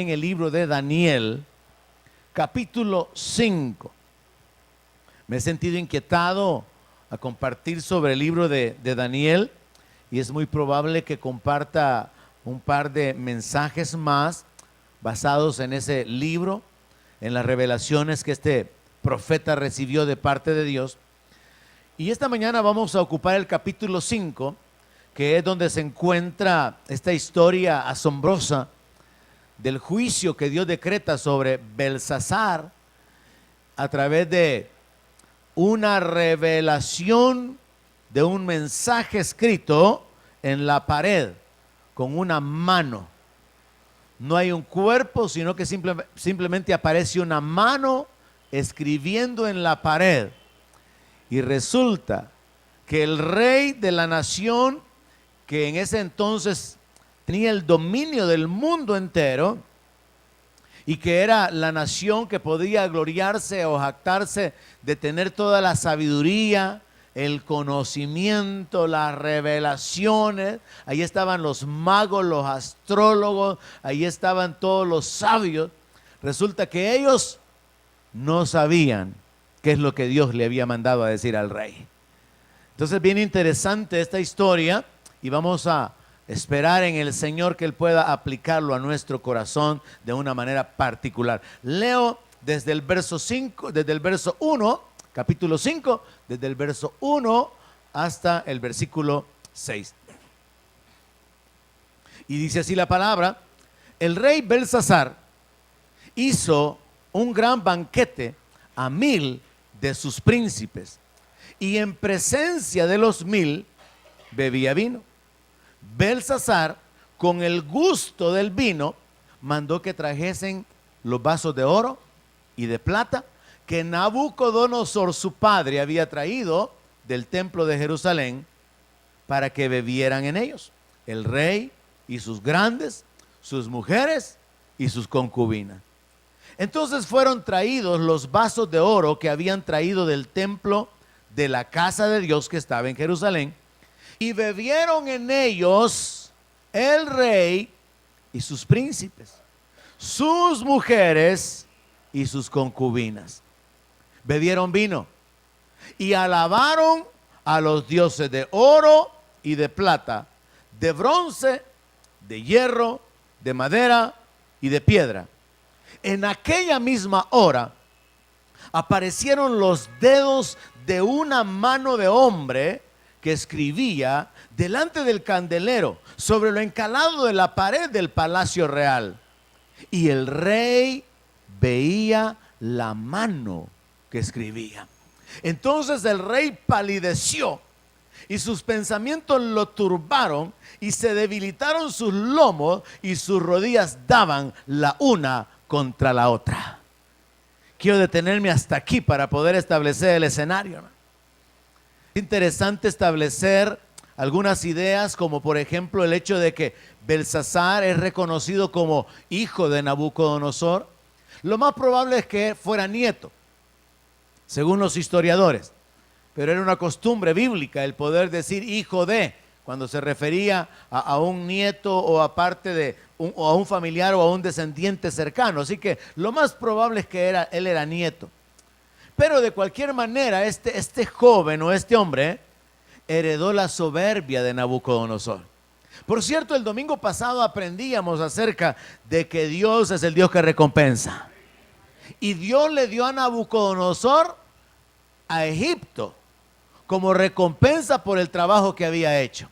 en el libro de Daniel, capítulo 5. Me he sentido inquietado a compartir sobre el libro de Daniel, y es muy probable que comparta un par de mensajes más basados en ese libro, en las revelaciones que este profeta recibió de parte de Dios. Y esta mañana vamos a ocupar el capítulo 5, que es donde se encuentra esta historia asombrosa del juicio que Dios decreta sobre Belsasar a través de una revelación de un mensaje escrito en la pared con una mano. No hay un cuerpo, sino que simplemente aparece una mano escribiendo en la pared. Y resulta que el rey de la nación, que en ese entonces tenía el dominio del mundo entero, y que era la nación que podía gloriarse o jactarse de tener toda la sabiduría, el conocimiento, las revelaciones. Ahí estaban los magos, los astrólogos, ahí estaban todos los sabios. Resulta que ellos no sabían qué es lo que Dios le había mandado a decir al rey. Entonces, bien interesante esta historia, y vamos a esperar en el Señor que Él pueda aplicarlo a nuestro corazón de una manera particular. Leo desde el verso 5, desde el verso 1, capítulo 5, desde el verso 1 hasta el versículo 6. Y dice así la palabra: el rey Belsasar hizo un gran banquete a 1000 de sus príncipes, y en presencia de los 1000 bebía vino. Belsasar, con el gusto del vino, mandó que trajesen los vasos de oro y de plata que Nabucodonosor, su padre, había traído del templo de Jerusalén, para que bebieran en ellos el rey y sus grandes, sus mujeres y sus concubinas. Entonces fueron traídos los vasos de oro que habían traído del templo de la casa de Dios que estaba en Jerusalén, y bebieron en ellos el rey y sus príncipes, sus mujeres y sus concubinas. Bebieron vino y alabaron a los dioses de oro y de plata, de bronce, de hierro, de madera y de piedra. En aquella misma hora aparecieron los dedos de una mano de hombre que escribía delante del candelero sobre lo encalado de la pared del palacio real. Y el rey veía la mano que escribía. Entonces el rey palideció, y sus pensamientos lo turbaron, y se debilitaron sus lomos, y sus rodillas daban la una contra la otra. Quiero detenerme hasta aquí para poder establecer el escenario, ¿no? Es interesante establecer algunas ideas, como por ejemplo el hecho de que Belsasar es reconocido como hijo de Nabucodonosor. Lo más probable es que fuera nieto, según los historiadores, pero era una costumbre bíblica el poder decir hijo de, cuando se refería a un nieto o a parte de o a un familiar o a un descendiente cercano. Así que lo más probable es que él era nieto. Pero de cualquier manera, este joven o este hombre heredó la soberbia de Nabucodonosor. Por cierto, el domingo pasado aprendíamos acerca de que Dios es el Dios que recompensa. Y Dios le dio a Nabucodonosor a Egipto como recompensa por el trabajo que había hecho.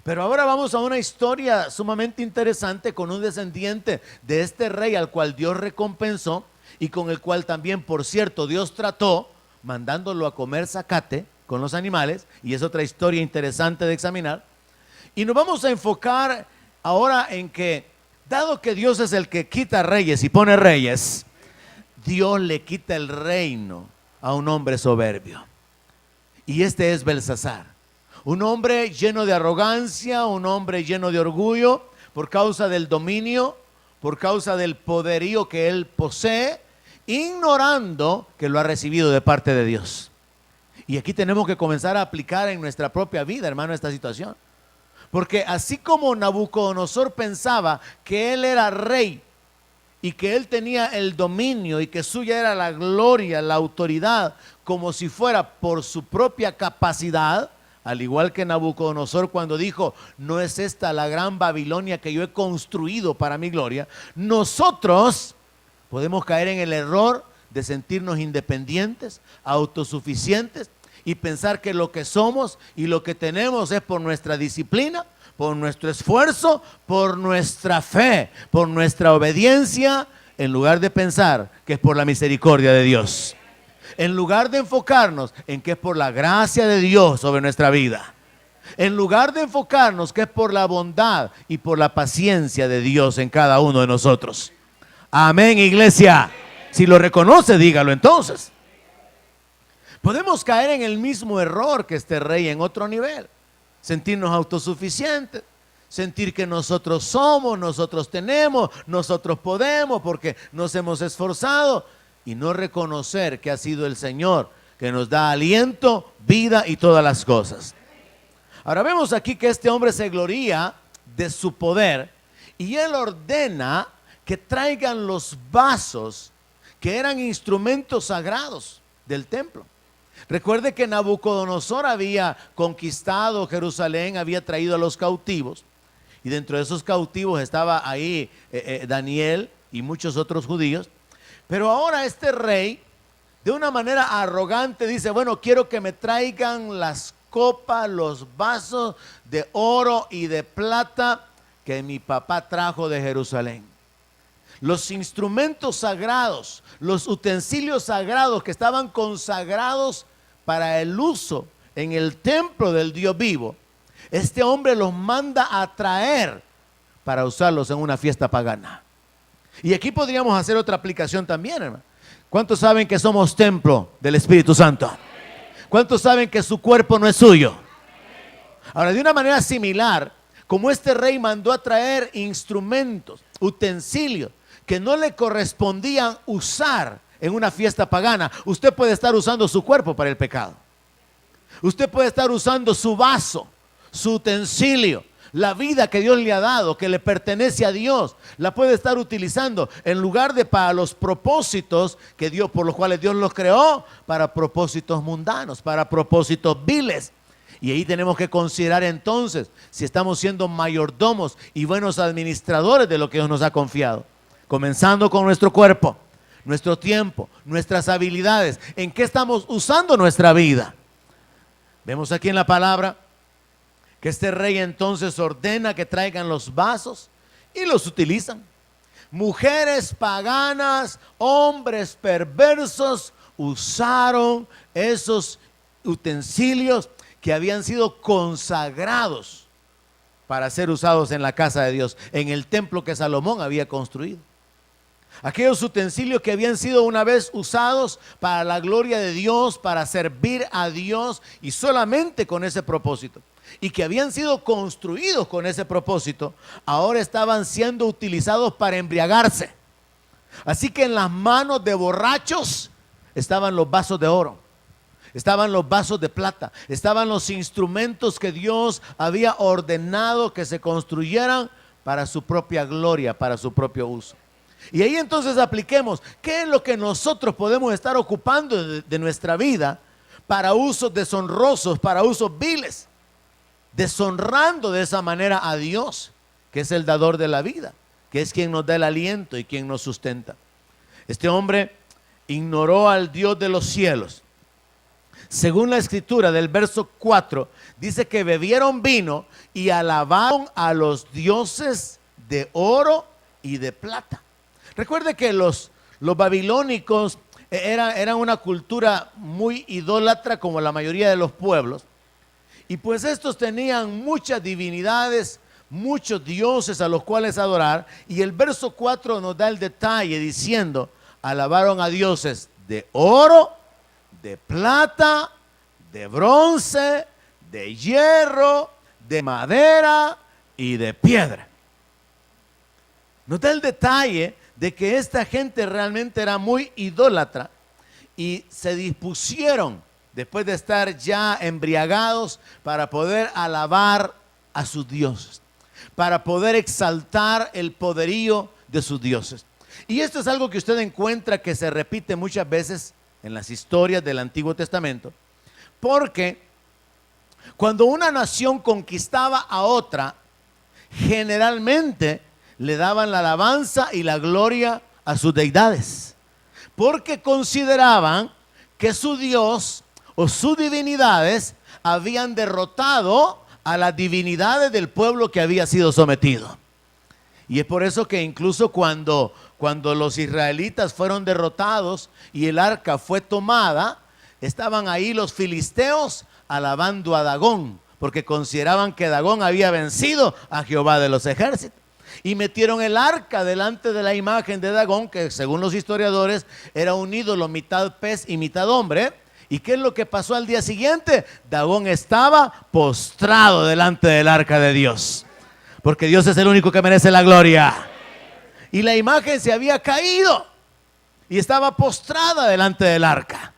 Pero ahora vamos a una historia sumamente interesante con un descendiente de este rey al cual Dios recompensó, y con el cual también, por cierto, Dios trató mandándolo a comer zacate con los animales, y es otra historia interesante de examinar. Y nos vamos a enfocar ahora en que, dado que Dios es el que quita reyes y pone reyes, Dios le quita el reino a un hombre soberbio, y este es Belsasar, un hombre lleno de arrogancia, un hombre lleno de orgullo por causa del dominio, por causa del poderío que él posee, ignorando que lo ha recibido de parte de Dios. Y aquí tenemos que comenzar a aplicar en nuestra propia vida, hermano, esta situación. Porque así como Nabucodonosor pensaba que él era rey y que él tenía el dominio y que suya era la gloria, la autoridad, como si fuera por su propia capacidad, al igual que Nabucodonosor cuando dijo, no es esta la gran Babilonia que yo he construido para mi gloria, nosotros podemos caer en el error de sentirnos independientes, autosuficientes y pensar que lo que somos y lo que tenemos es por nuestra disciplina, por nuestro esfuerzo, por nuestra fe, por nuestra obediencia, en lugar de pensar que es por la misericordia de Dios. En lugar de enfocarnos en que es por la gracia de Dios sobre nuestra vida. En lugar de enfocarnos que es por la bondad y por la paciencia de Dios en cada uno de nosotros. Amén, iglesia. Si lo reconoce, dígalo entonces. Podemos caer en el mismo error que este rey en otro nivel. Sentirnos autosuficientes, sentir que nosotros somos, nosotros tenemos, nosotros podemos porque nos hemos esforzado y no reconocer que ha sido el Señor que nos da aliento, vida y todas las cosas. Ahora vemos aquí que este hombre se gloría de su poder y él ordena que traigan los vasos que eran instrumentos sagrados del templo. Recuerde que Nabucodonosor había conquistado Jerusalén, había traído a los cautivos y dentro de esos cautivos estaba ahí Daniel y muchos otros judíos. Pero ahora este rey de una manera arrogante dice, bueno, quiero que me traigan las copas, los vasos de oro y de plata que mi papá trajo de Jerusalén. Los instrumentos sagrados, los utensilios sagrados que estaban consagrados para el uso en el templo del Dios vivo, este hombre los manda a traer para usarlos en una fiesta pagana. Y aquí podríamos hacer otra aplicación también, hermano. ¿Cuántos saben que somos templo del Espíritu Santo? ¿Cuántos saben que su cuerpo no es suyo? Ahora, de una manera similar, como este rey mandó a traer instrumentos, utensilios, que no le correspondían usar en una fiesta pagana, usted puede estar usando su cuerpo para el pecado. Usted puede estar usando su vaso, su utensilio, la vida que Dios le ha dado, que le pertenece a Dios, la puede estar utilizando en lugar de para los propósitos que Dios, por los cuales Dios los creó, para propósitos mundanos, para propósitos viles. Y ahí tenemos que considerar entonces si estamos siendo mayordomos y buenos administradores de lo que Dios nos ha confiado. Comenzando con nuestro cuerpo, nuestro tiempo, nuestras habilidades. ¿En qué estamos usando nuestra vida? Vemos aquí en la palabra que este rey entonces ordena que traigan los vasos y los utilizan. Mujeres paganas, hombres perversos usaron esos utensilios que habían sido consagrados para ser usados en la casa de Dios, en el templo que Salomón había construido. Aquellos utensilios que habían sido una vez usados para la gloria de Dios, para servir a Dios y solamente con ese propósito, y que habían sido construidos con ese propósito, ahora estaban siendo utilizados para embriagarse. Así que en las manos de borrachos estaban los vasos de oro, estaban los vasos de plata, estaban los instrumentos que Dios había ordenado que se construyeran para su propia gloria, para su propio uso. Y ahí entonces apliquemos qué es lo que nosotros podemos estar ocupando de nuestra vida para usos deshonrosos, para usos viles, deshonrando de esa manera a Dios, que es el dador de la vida, que es quien nos da el aliento y quien nos sustenta. Este hombre ignoró al Dios de los cielos. Según la escritura del verso 4, dice que bebieron vino y alabaron a los dioses de oro y de plata. Recuerde que los babilónicos eran una cultura muy idólatra, como la mayoría de los pueblos. Y pues estos tenían muchas divinidades, muchos dioses a los cuales adorar. Y el verso 4 nos da el detalle diciendo, alabaron a dioses de oro, de plata, de bronce, de hierro, de madera y de piedra. Nos da el detalle de que esta gente realmente era muy idólatra y se dispusieron, después de estar ya embriagados, para poder alabar a sus dioses, para poder exaltar el poderío de sus dioses. Y esto es algo que usted encuentra que se repite muchas veces en las historias del Antiguo Testamento, porque cuando una nación conquistaba a otra, generalmente le daban la alabanza y la gloria a sus deidades, porque consideraban que su Dios o sus divinidades habían derrotado a las divinidades del pueblo que había sido sometido. Y es por eso que incluso cuando los israelitas fueron derrotados y el arca fue tomada, estaban ahí los filisteos alabando a Dagón, porque consideraban que Dagón había vencido a Jehová de los ejércitos. Y metieron el arca delante de la imagen de Dagón, que según los historiadores era un ídolo mitad pez y mitad hombre. ¿Y qué es lo que pasó al día siguiente? Dagón estaba postrado delante del arca de Dios, porque Dios es el único que merece la gloria. Y la imagen se había caído y estaba postrada delante del arca.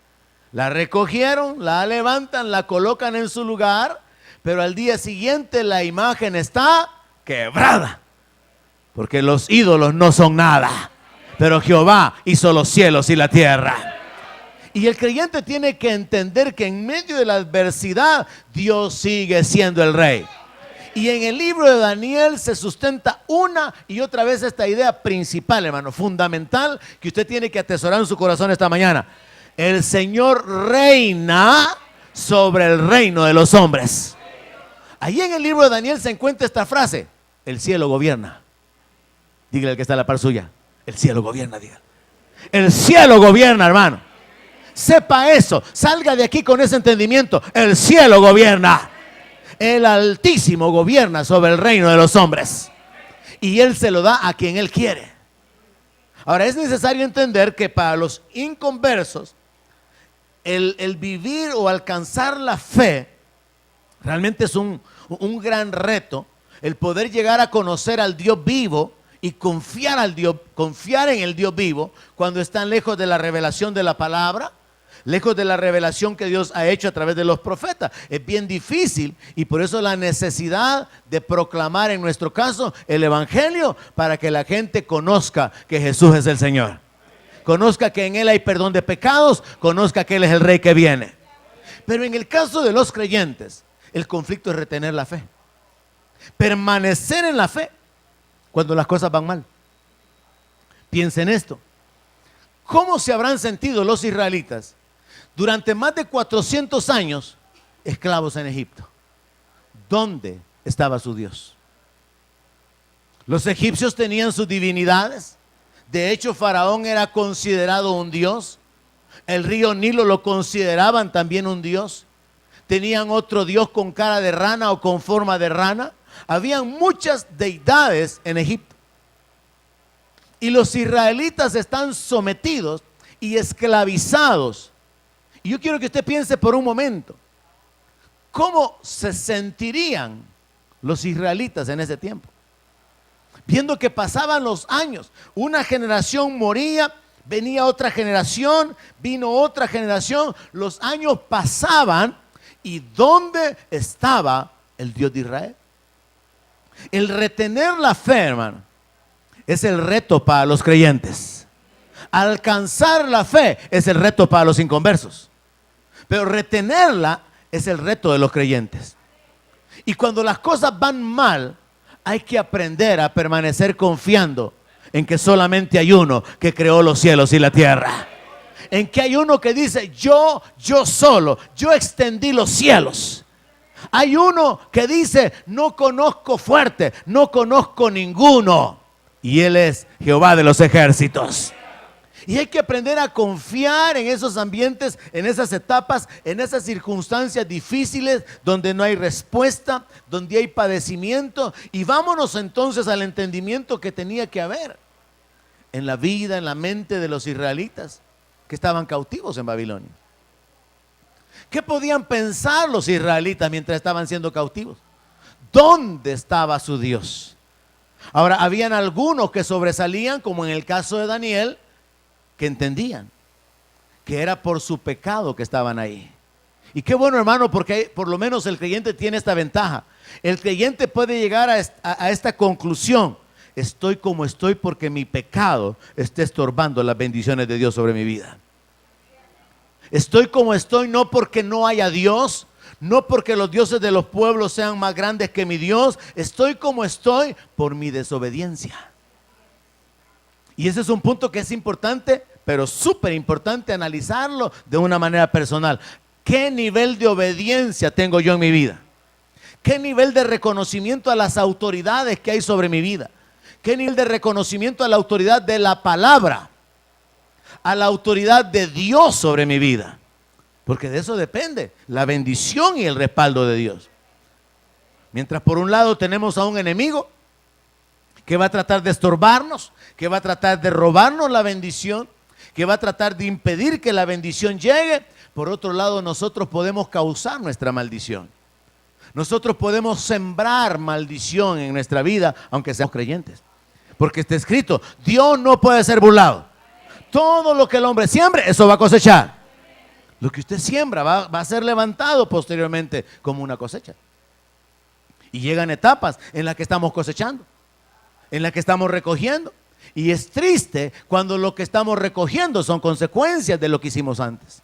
La recogieron, la levantan, la colocan en su lugar, pero al día siguiente la imagen está quebrada, porque los ídolos no son nada, pero Jehová hizo los cielos y la tierra. Y el creyente tiene que entender que en medio de la adversidad Dios sigue siendo el rey. Y en el libro de Daniel se sustenta una y otra vez esta idea principal, hermano, fundamental, que usted tiene que atesorar en su corazón esta mañana. El Señor reina sobre el reino de los hombres. Allí en el libro de Daniel se encuentra esta frase: el cielo gobierna. Dígale al que está a la par suya: el cielo gobierna, dígale. El cielo gobierna, hermano. Sepa eso, salga de aquí con ese entendimiento. El cielo gobierna. El Altísimo gobierna sobre el reino de los hombres, y Él se lo da a quien Él quiere. Ahora, es necesario entender que para los inconversos, el vivir o alcanzar la fe realmente es un gran reto. El poder llegar a conocer al Dios vivo y confiar en el Dios vivo cuando están lejos de la revelación de la palabra, lejos de la revelación que Dios ha hecho a través de los profetas. Es bien difícil, y por eso la necesidad de proclamar en nuestro caso el evangelio, para que la gente conozca que Jesús es el Señor, conozca que en Él hay perdón de pecados, conozca que Él es el Rey que viene. Pero en el caso de los creyentes, el conflicto es retener la fe, permanecer en la fe cuando las cosas van mal. Piensen esto: ¿cómo se habrán sentido los israelitas durante más de 400 años esclavos en Egipto? ¿Dónde estaba su Dios? Los egipcios tenían sus divinidades. De hecho, Faraón era considerado un dios. El río Nilo lo consideraban también un dios. Tenían otro dios con cara de rana o con forma de rana. Habían muchas deidades en Egipto. Y los israelitas están sometidos y esclavizados. Y yo quiero que usted piense por un momento, ¿cómo se sentirían los israelitas en ese tiempo? Viendo que pasaban los años, una generación moría, venía otra generación, vino otra generación, los años pasaban, ¿y dónde estaba el Dios de Israel? El retener la fe, hermano, es el reto para los creyentes. Alcanzar la fe es el reto para los inconversos, pero retenerla es el reto de los creyentes. Y cuando las cosas van mal, hay que aprender a permanecer confiando en que solamente hay uno que creó los cielos y la tierra. En que hay uno que dice: yo solo, yo extendí los cielos. Hay uno que dice: no conozco fuerte, no conozco ninguno. Y Él es Jehová de los ejércitos. Y hay que aprender a confiar en esos ambientes, en esas etapas, en esas circunstancias difíciles donde no hay respuesta, donde hay padecimiento. Y vámonos entonces al entendimiento que tenía que haber en la vida, en la mente de los israelitas que estaban cautivos en Babilonia. ¿Qué podían pensar los israelitas mientras estaban siendo cautivos? ¿Dónde estaba su Dios? Ahora, habían algunos que sobresalían, como en el caso de Daniel, que entendían que era por su pecado que estaban ahí. Y qué bueno, hermano, porque por lo menos el creyente tiene esta ventaja. El creyente puede llegar a esta conclusión, estoy como estoy porque mi pecado está estorbando las bendiciones de Dios sobre mi vida. Estoy como estoy no porque no haya Dios, no porque los dioses de los pueblos sean más grandes que mi Dios. Estoy como estoy por mi desobediencia. Y ese es un punto que es importante, pero súper importante analizarlo de una manera personal. ¿Qué nivel de obediencia tengo yo en mi vida? ¿Qué nivel de reconocimiento a las autoridades que hay sobre mi vida? ¿Qué nivel de reconocimiento a la autoridad de la palabra? A la autoridad de Dios sobre mi vida. Porque de eso depende la bendición y el respaldo de Dios. Mientras por un lado tenemos a un enemigo que va a tratar de estorbarnos, que va a tratar de robarnos la bendición, que va a tratar de impedir que la bendición llegue. Por otro lado, nosotros podemos causar nuestra maldición. Nosotros podemos sembrar maldición en nuestra vida, aunque seamos creyentes. Porque está escrito, Dios no puede ser burlado. Todo lo que el hombre siembre, eso va a cosechar. Lo que usted siembra va a ser levantado posteriormente como una cosecha. Y llegan etapas en las que estamos cosechando, en las que estamos recogiendo. Y es triste cuando lo que estamos recogiendo son consecuencias de lo que hicimos antes.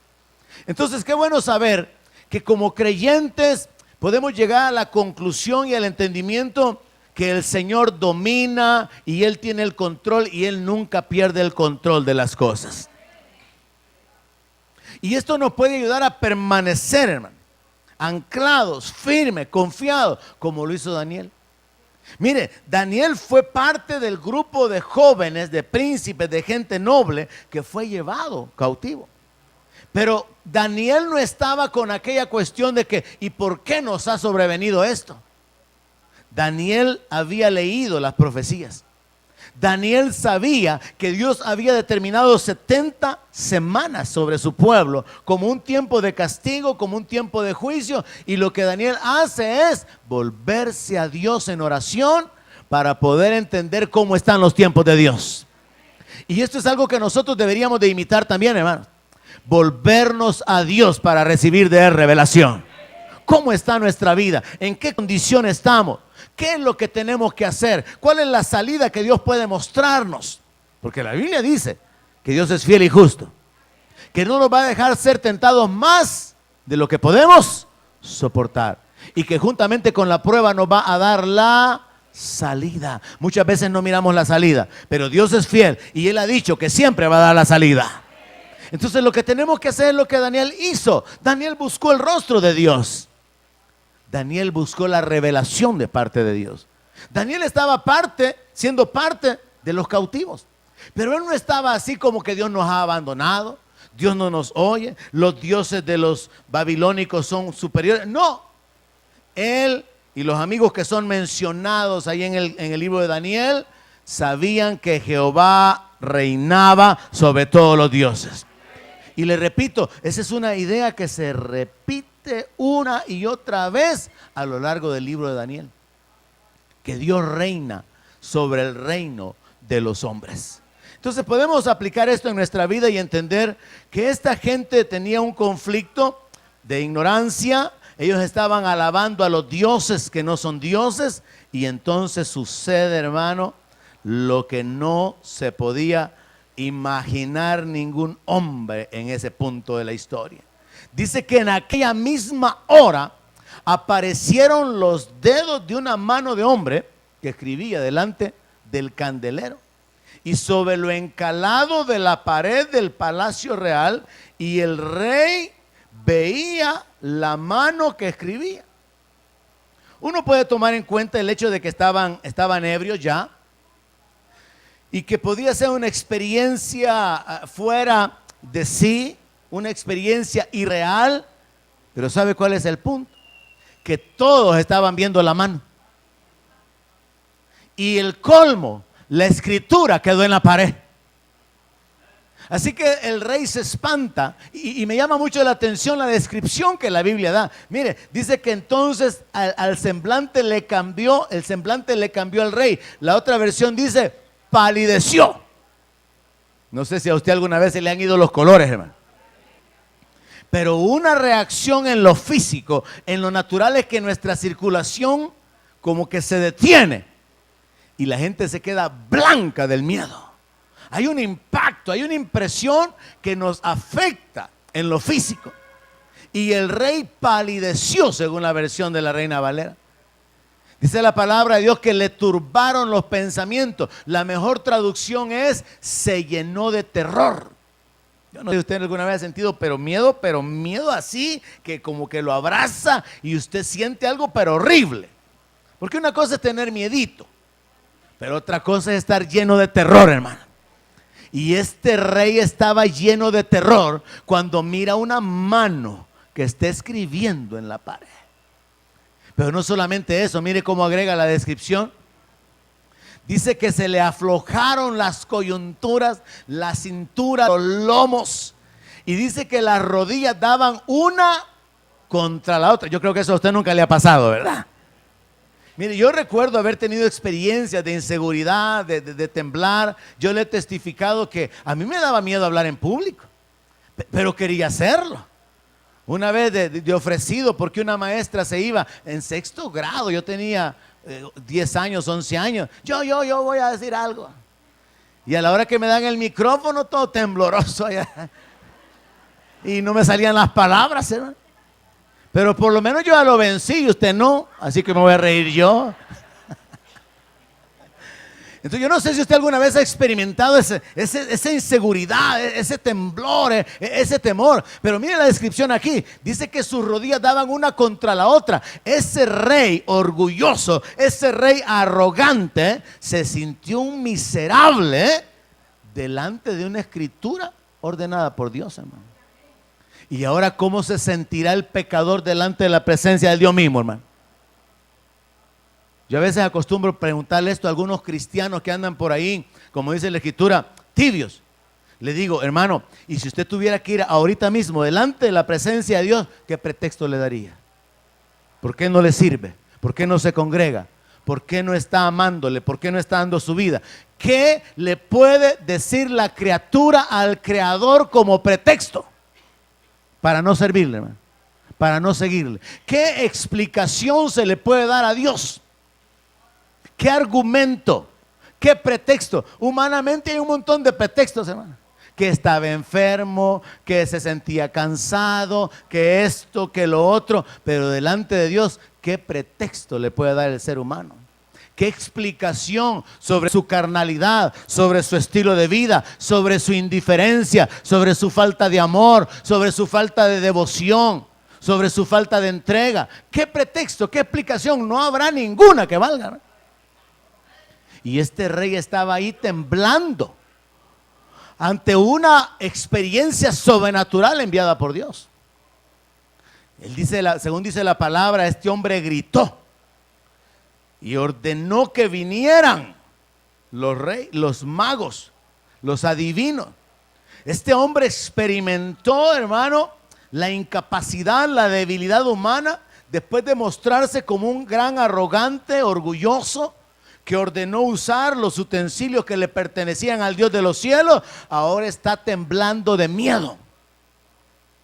Entonces, qué bueno saber que como creyentes podemos llegar a la conclusión y al entendimiento que el Señor domina y Él tiene el control y Él nunca pierde el control de las cosas. Y esto nos puede ayudar a permanecer, hermano, anclados, firmes, confiados, como lo hizo Daniel. Mire, Daniel fue parte del grupo de jóvenes, de príncipes, de gente noble que fue llevado cautivo. Pero Daniel no estaba con aquella cuestión de que, ¿y por qué nos ha sobrevenido esto? Daniel había leído las profecías. Daniel sabía que Dios había determinado 70 semanas sobre su pueblo como un tiempo de castigo, como un tiempo de juicio. Y lo que Daniel hace es volverse a Dios en oración para poder entender cómo están los tiempos de Dios. Y esto es algo que nosotros deberíamos de imitar también, hermanos. Volvernos a Dios para recibir de Él revelación. ¿Cómo está nuestra vida? ¿En qué condición estamos? ¿Qué es lo que tenemos que hacer? ¿Cuál es la salida que Dios puede mostrarnos? Porque la Biblia dice que Dios es fiel y justo, que no nos va a dejar ser tentados más de lo que podemos soportar, y que juntamente con la prueba nos va a dar la salida. Muchas veces no miramos la salida, pero Dios es fiel y Él ha dicho que siempre va a dar la salida. Entonces lo que tenemos que hacer es lo que Daniel hizo. Daniel buscó el rostro de Dios. Daniel buscó la revelación de parte de Dios. Daniel estaba siendo parte de los cautivos. Pero él no estaba así como que Dios nos ha abandonado, Dios no nos oye, los dioses de los babilónicos son superiores. No, él y los amigos que son mencionados ahí en el libro de Daniel sabían que Jehová reinaba sobre todos los dioses. Y le repito, esa es una idea que se repite una y otra vez a lo largo del libro de Daniel. Que Dios reina sobre el reino de los hombres. Entonces podemos aplicar esto en nuestra vida y entender que esta gente tenía un conflicto de ignorancia. Ellos estaban alabando a los dioses que no son dioses. Y entonces sucede, hermano, lo que no se podía imaginar ningún hombre en ese punto de la historia. Dice que en aquella misma hora aparecieron los dedos de una mano de hombre que escribía delante del candelero y sobre lo encalado de la pared del palacio real, y el rey veía la mano que escribía. Uno puede tomar en cuenta el hecho de que estaban ebrios ya, y que podía ser una experiencia fuera de sí, una experiencia irreal. Pero ¿sabe cuál es el punto? Que todos estaban viendo la mano. Y el colmo, la escritura quedó en la pared. Así que el rey se espanta y me llama mucho la atención la descripción que la Biblia da. Mire, dice que entonces al semblante le cambió, el semblante le cambió al rey. La otra versión dice, palideció. No sé si a usted alguna vez se le han ido los colores, hermano. Pero una reacción en lo físico, en lo natural, es que nuestra circulación como que se detiene. y la gente se queda blanca del miedo. Hay un impacto, hay una impresión que nos afecta en lo físico. Y el rey palideció, según la versión de la Reina Valera. Dice la palabra de Dios que le turbaron los pensamientos. La mejor traducción es: se llenó de terror. Yo no sé si usted alguna vez ha sentido pero miedo así, que como que lo abraza y usted siente algo pero horrible. Porque una cosa es tener miedito, pero otra cosa es estar lleno de terror, hermano. Y este rey estaba lleno de terror cuando mira una mano que está escribiendo en la pared. Pero no solamente eso, mire cómo agrega la descripción. Dice que se le aflojaron las coyunturas, la cintura, los lomos. Y dice que las rodillas daban una contra la otra. Yo creo que eso a usted nunca le ha pasado, ¿verdad? Mire, yo recuerdo haber tenido experiencias de inseguridad, de temblar. Yo le he testificado que a mí me daba miedo hablar en público, pero quería hacerlo. Una vez de ofrecido porque una maestra se iba en 6º grado, yo tenía 10 años, 11 años. Yo voy a decir algo. Y a la hora que me dan el micrófono, todo tembloroso allá. Y no me salían las palabras, ¿verdad? Pero por lo menos yo ya lo vencí y usted no, así que me voy a reír yo. Entonces yo no sé si usted alguna vez ha experimentado esa inseguridad, ese temblor, ese temor. Pero mire la descripción aquí. Dice que sus rodillas daban una contra la otra. Ese rey orgulloso, ese rey arrogante, se sintió un miserable delante de una escritura ordenada por Dios, hermano. Y ahora, ¿cómo se sentirá el pecador delante de la presencia de Dios mismo, hermano? Yo a veces acostumbro preguntarle esto a algunos cristianos que andan por ahí, como dice la escritura, tibios. Le digo, hermano, y si usted tuviera que ir ahorita mismo delante de la presencia de Dios, ¿qué pretexto le daría? ¿Por qué no le sirve? ¿Por qué no se congrega? ¿Por qué no está amándole? ¿Por qué no está dando su vida? ¿Qué le puede decir la criatura al Creador como pretexto para no servirle, hermano? Para no seguirle. ¿Qué explicación se le puede dar a Dios? ¿Qué argumento? ¿Qué pretexto? Humanamente hay un montón de pretextos, hermano. Que estaba enfermo, que se sentía cansado, que esto, que lo otro. Pero delante de Dios, ¿qué pretexto le puede dar el ser humano? ¿Qué explicación sobre su carnalidad, sobre su estilo de vida, sobre su indiferencia, sobre su falta de amor, sobre su falta de devoción, sobre su falta de entrega? ¿Qué pretexto, qué explicación? No habrá ninguna que valga, ¿no? Y este rey estaba ahí temblando ante una experiencia sobrenatural enviada por Dios. Él dice, según dice la palabra, este hombre gritó y ordenó que vinieran los magos, los adivinos. Este hombre experimentó, hermano, la incapacidad, la debilidad humana, después de mostrarse como un gran arrogante, orgulloso, que ordenó usar los utensilios que le pertenecían al Dios de los cielos. Ahora está temblando de miedo.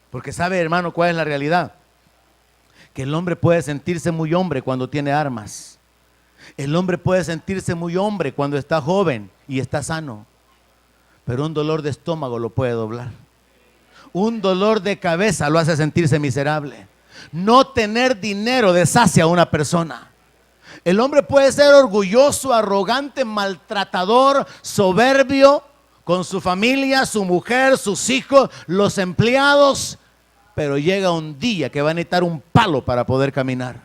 Porque sabe, hermano, cuál es la realidad. Que el hombre puede sentirse muy hombre cuando tiene armas. El hombre puede sentirse muy hombre cuando está joven y está sano. Pero un dolor de estómago lo puede doblar. Un dolor de cabeza lo hace sentirse miserable. No tener dinero deshace a una persona. El hombre puede ser orgulloso, arrogante, maltratador, soberbio con su familia, su mujer, sus hijos, los empleados, pero llega un día que va a necesitar un palo para poder caminar.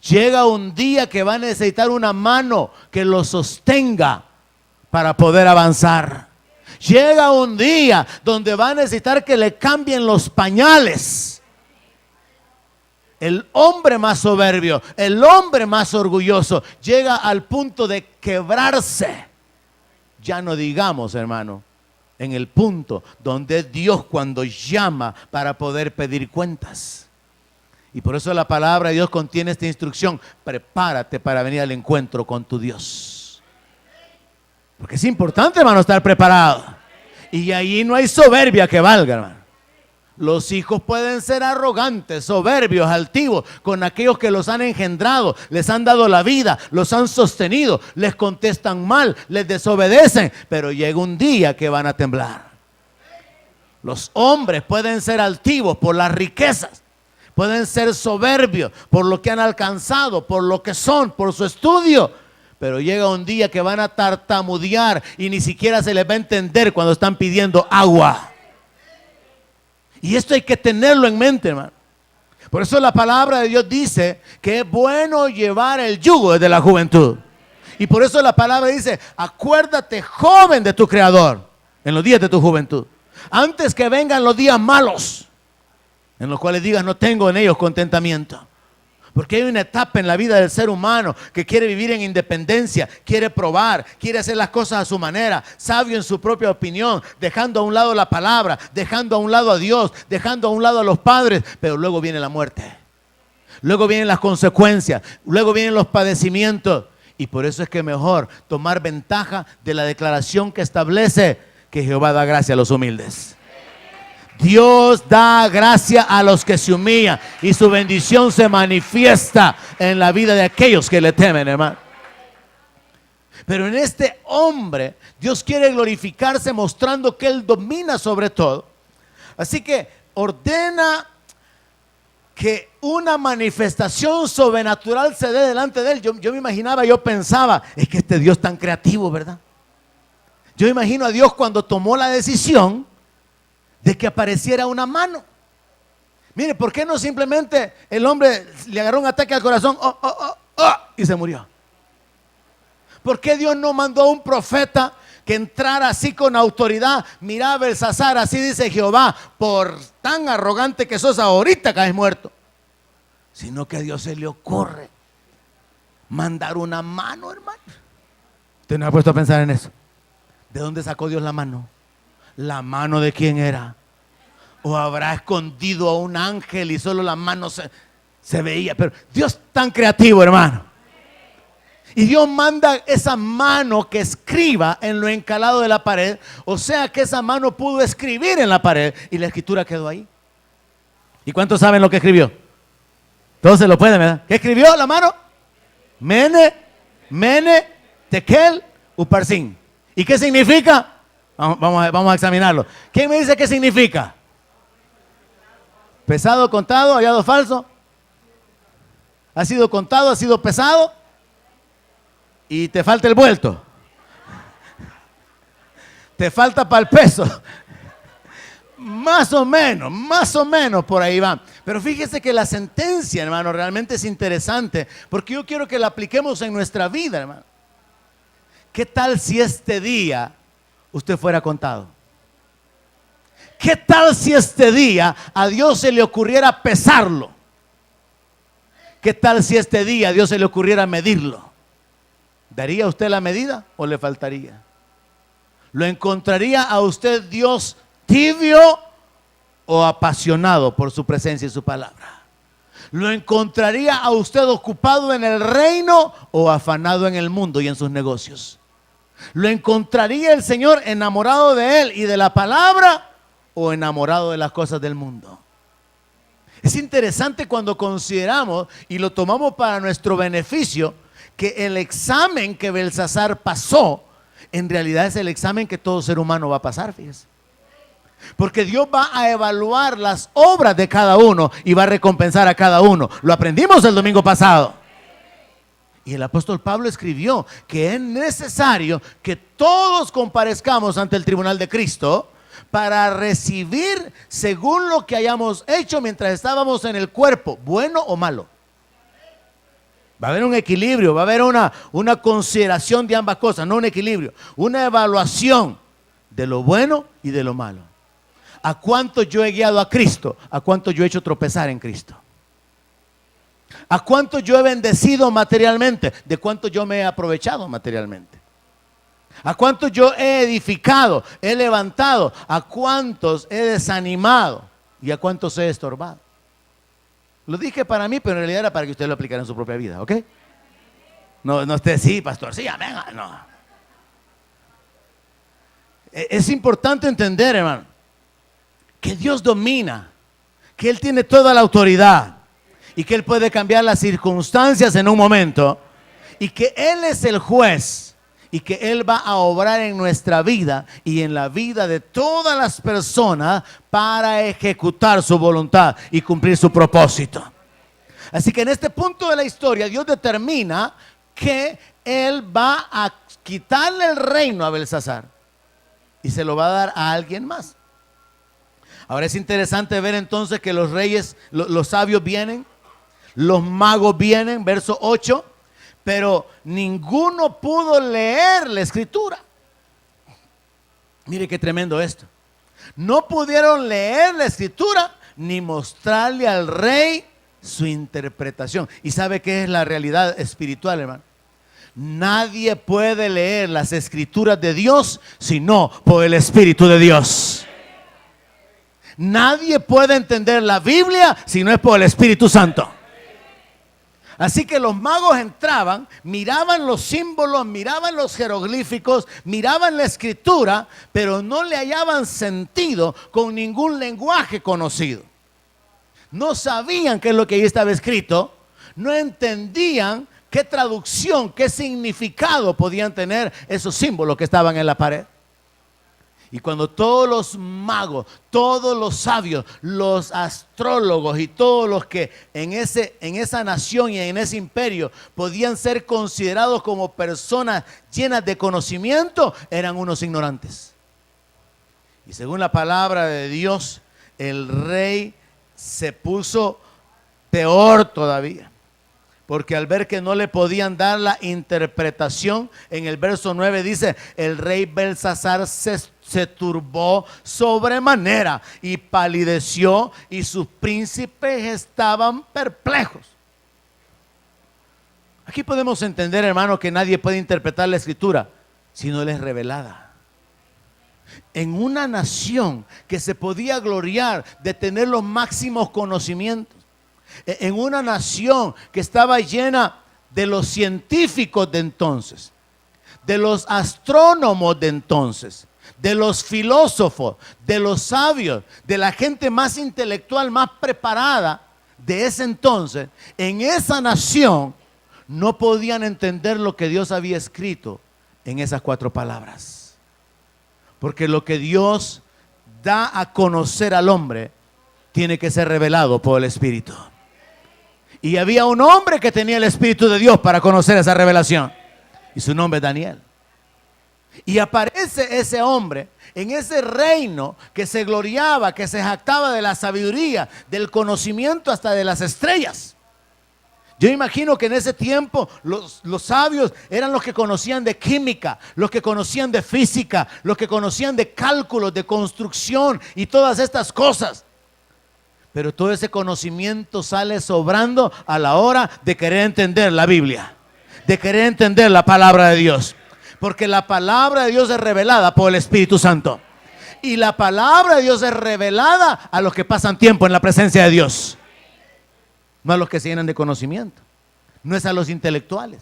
Llega un día que va a necesitar una mano que lo sostenga para poder avanzar. Llega un día donde va a necesitar que le cambien los pañales. El hombre más soberbio, el hombre más orgulloso, llega al punto de quebrarse. Ya no digamos, hermano, en el punto donde Dios cuando llama para poder pedir cuentas. Y por eso la palabra de Dios contiene esta instrucción: prepárate para venir al encuentro con tu Dios. Porque es importante, hermano, estar preparado. Y ahí no hay soberbia que valga, hermano. Los hijos pueden ser arrogantes, soberbios, altivos con aquellos que los han engendrado, les han dado la vida, los han sostenido, les contestan mal, les desobedecen, pero llega un día que van a temblar. Los hombres pueden ser altivos por las riquezas, pueden ser soberbios por lo que han alcanzado, por lo que son, por su estudio, pero llega un día que van a tartamudear y ni siquiera se les va a entender cuando están pidiendo agua. Y esto hay que tenerlo en mente, hermano. Por eso la palabra de Dios dice que es bueno llevar el yugo desde la juventud. Y por eso la palabra dice, acuérdate, joven, de tu Creador en los días de tu juventud, antes que vengan los días malos, en los cuales digas, no tengo en ellos contentamiento. Porque hay una etapa en la vida del ser humano que quiere vivir en independencia, quiere probar, quiere hacer las cosas a su manera, sabio en su propia opinión, dejando a un lado la palabra, dejando a un lado a Dios, dejando a un lado a los padres, pero luego viene la muerte, luego vienen las consecuencias, luego vienen los padecimientos, y por eso es que es mejor tomar ventaja de la declaración que establece que Jehová da gracia a los humildes. Dios da gracia a los que se humillan y su bendición se manifiesta en la vida de aquellos que le temen, hermano. Pero en este hombre Dios quiere glorificarse mostrando que Él domina sobre todo. Así que ordena que una manifestación sobrenatural se dé delante de Él. Yo me imaginaba, yo pensaba, es que este Dios tan creativo, ¿verdad? Yo imagino a Dios cuando tomó la decisión de que apareciera una mano. Mire, ¿por qué no simplemente el hombre le agarró un ataque al corazón y se murió? ¿Por qué Dios no mandó a un profeta que entrara así con autoridad? Mira, Belsasar, así dice Jehová, por tan arrogante que sos, ahorita caes muerto. Sino que a Dios se le ocurre mandar una mano, hermano. ¿Usted no ha puesto a pensar en eso? ¿De dónde sacó Dios la mano? ¿La mano de quién era? ¿O habrá escondido a un ángel y solo la mano se veía? Pero Dios tan creativo, hermano. Y Dios manda esa mano que escriba en lo encalado de la pared. O sea que esa mano pudo escribir en la pared y la escritura quedó ahí. ¿Y cuántos saben lo que escribió? Todos se lo pueden, ¿verdad? ¿Qué escribió la mano? Mene, Tekel, Uparsin. ¿Y qué significa? Vamos a examinarlo. ¿Quién me dice qué significa? Pesado, contado, hallado falso. Ha sido contado, ha sido pesado. Y te falta el vuelto. Te falta para el peso. Más o menos por ahí va. Pero fíjese que la sentencia, hermano, realmente es interesante. Porque yo quiero que la apliquemos en nuestra vida, hermano. ¿Qué tal si este día usted fuera contado? ¿Qué tal si este día a Dios se le ocurriera pesarlo? ¿Qué tal si este día a Dios se le ocurriera medirlo? ¿Daría usted la medida o le faltaría? ¿Lo encontraría a usted Dios tibio o apasionado por su presencia y su palabra? ¿Lo encontraría a usted ocupado en el reino o afanado en el mundo y en sus negocios? ¿Lo encontraría el Señor enamorado de Él y de la palabra o enamorado de las cosas del mundo? Es interesante cuando consideramos y lo tomamos para nuestro beneficio, que el examen que Belsasar pasó en realidad es el examen que todo ser humano va a pasar, fíjese. Porque Dios va a evaluar las obras de cada uno y va a recompensar a cada uno. Lo aprendimos el domingo pasado. Y el apóstol Pablo escribió que es necesario que todos comparezcamos ante el tribunal de Cristo para recibir según lo que hayamos hecho mientras estábamos en el cuerpo, bueno o malo. Va a haber un equilibrio, va a haber una consideración de ambas cosas, no un equilibrio, una evaluación de lo bueno y de lo malo. ¿A cuánto yo he guiado a Cristo? ¿A cuánto yo he hecho tropezar en Cristo? ¿A cuánto yo he bendecido materialmente? ¿De cuánto yo me he aprovechado materialmente? ¿A cuántos yo he edificado, he levantado? ¿A cuántos he desanimado? ¿Y a cuántos he estorbado? Lo dije para mí, pero en realidad era para que usted lo aplicara en su propia vida, ¿ok? No esté, sí, pastor, sí, amén, no. Es importante entender, hermano, que Dios domina, que Él tiene toda la autoridad y que Él puede cambiar las circunstancias en un momento y que Él es el juez y que Él va a obrar en nuestra vida y en la vida de todas las personas para ejecutar su voluntad y cumplir su propósito. Así que en este punto de la historia Dios determina que Él va a quitarle el reino a Belsasar y se lo va a dar a alguien más. Ahora es interesante ver entonces que los reyes, los sabios vienen, los magos vienen, verso 8, pero ninguno pudo leer la escritura. Mire qué tremendo esto. No pudieron leer la escritura ni mostrarle al rey su interpretación. ¿Y sabe qué es la realidad espiritual, hermano? Nadie puede leer las escrituras de Dios sino por el Espíritu de Dios. Nadie puede entender la Biblia si no es por el Espíritu Santo. Así que los magos entraban, miraban los símbolos, miraban los jeroglíficos, miraban la escritura, pero no le hallaban sentido con ningún lenguaje conocido. No sabían qué es lo que ahí estaba escrito, no entendían qué traducción, qué significado podían tener esos símbolos que estaban en la pared. Y cuando todos los magos, todos los sabios, los astrólogos y todos los que en esa nación y en ese imperio podían ser considerados como personas llenas de conocimiento, eran unos ignorantes. Y según la palabra de Dios, el rey se puso peor todavía. Porque al ver que no le podían dar la interpretación, en el verso 9 dice, el rey Belsasar se turbó sobremanera y palideció y sus príncipes estaban perplejos. Aquí podemos entender, hermano, que nadie puede interpretar la escritura si no le es revelada. En una nación que se podía gloriar de tener los máximos conocimientos, en una nación que estaba llena de los científicos de entonces, de los astrónomos de entonces, de los filósofos, de los sabios, de la gente más intelectual, más preparada de ese entonces, en esa nación no podían entender lo que Dios había escrito en esas 4 palabras. Porque lo que Dios da a conocer al hombre tiene que ser revelado por el Espíritu. Y había un hombre que tenía el Espíritu de Dios para conocer esa revelación. Y su nombre es Daniel. Y aparece ese hombre en ese reino que se gloriaba, que se jactaba de la sabiduría, del conocimiento hasta de las estrellas. Yo imagino que en ese tiempo los sabios eran los que conocían de química, los que conocían de física, los que conocían de cálculos, de construcción y todas estas cosas. Pero todo ese conocimiento sale sobrando a la hora de querer entender la Biblia, de querer entender la palabra de Dios. Porque la palabra de Dios es revelada por el Espíritu Santo. Y la palabra de Dios es revelada a los que pasan tiempo en la presencia de Dios. No a los que se llenan de conocimiento. No es a los intelectuales.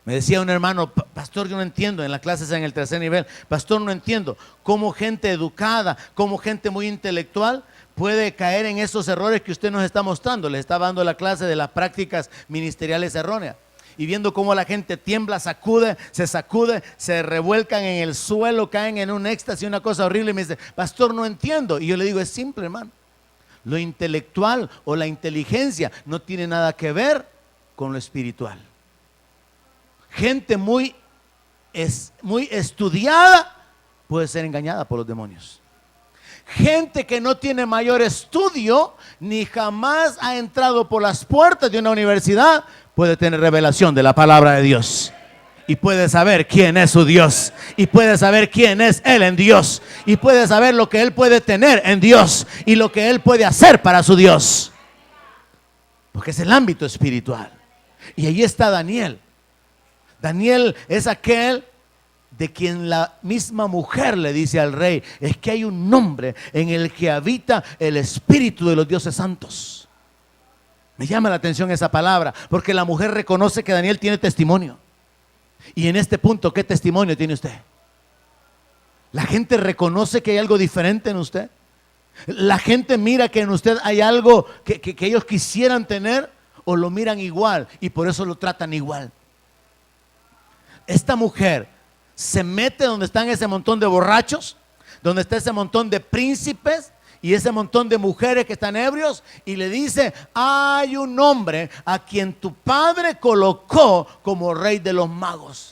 Me decía un hermano, pastor, yo no entiendo, en las clases en el 3er nivel, pastor, no entiendo cómo gente educada, cómo gente muy intelectual puede caer en esos errores que usted nos está mostrando. Les estaba dando la clase de las prácticas ministeriales erróneas. Y viendo cómo la gente tiembla, sacude, se revuelcan en el suelo, caen en un éxtasis, una cosa horrible. Y me dice, pastor, no entiendo. Y yo le digo, es simple, hermano. Lo intelectual o la inteligencia no tiene nada que ver con lo espiritual. Gente muy estudiada puede ser engañada por los demonios. Gente que no tiene mayor estudio ni jamás ha entrado por las puertas de una universidad puede tener revelación de la palabra de Dios y puede saber quién es su Dios y puede saber quién es Él en Dios y puede saber lo que Él puede tener en Dios y lo que Él puede hacer para su Dios, porque es el ámbito espiritual. Y ahí está Daniel. Daniel es aquel de quien la misma mujer le dice al rey, es que hay un nombre en el que habita el espíritu de los dioses santos. Me llama la atención esa palabra, porque la mujer reconoce que Daniel tiene testimonio. Y en este punto, ¿qué testimonio tiene usted? La gente reconoce que hay algo diferente en usted. La gente mira que en usted hay algo que ellos quisieran tener, o lo miran igual y por eso lo tratan igual. Esta mujer se mete donde están ese montón de borrachos, donde está ese montón de príncipes y ese montón de mujeres que están ebrios, y le dice: hay un hombre a quien tu padre colocó como rey de los magos.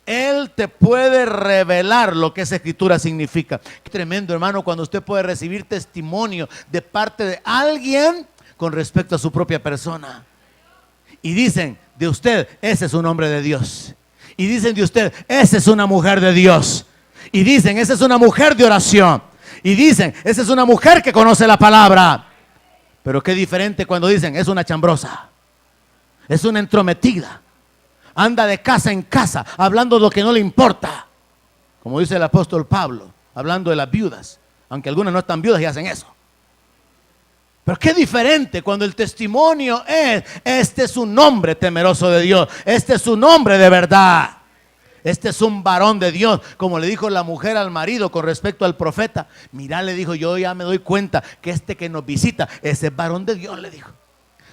Él te puede revelar lo que esa escritura significa. Qué tremendo, hermano, cuando usted puede recibir testimonio de parte de alguien con respecto a su propia persona. Y dicen de usted: ese es un hombre de Dios. Y dicen de usted: esa es una mujer de Dios. Y dicen: esa es una mujer de oración. Y dicen: esa es una mujer que conoce la palabra. Pero qué diferente cuando dicen: es una chambrosa, es una entrometida, anda de casa en casa hablando de lo que no le importa, como dice el apóstol Pablo, hablando de las viudas, aunque algunas no están viudas y hacen eso. Pero qué diferente cuando el testimonio es: este es un hombre temeroso de Dios, este es un hombre de verdad, este es un varón de Dios. Como le dijo la mujer al marido con respecto al profeta: mira, le dijo, yo ya me doy cuenta que este que nos visita, ese es varón de Dios, le dijo.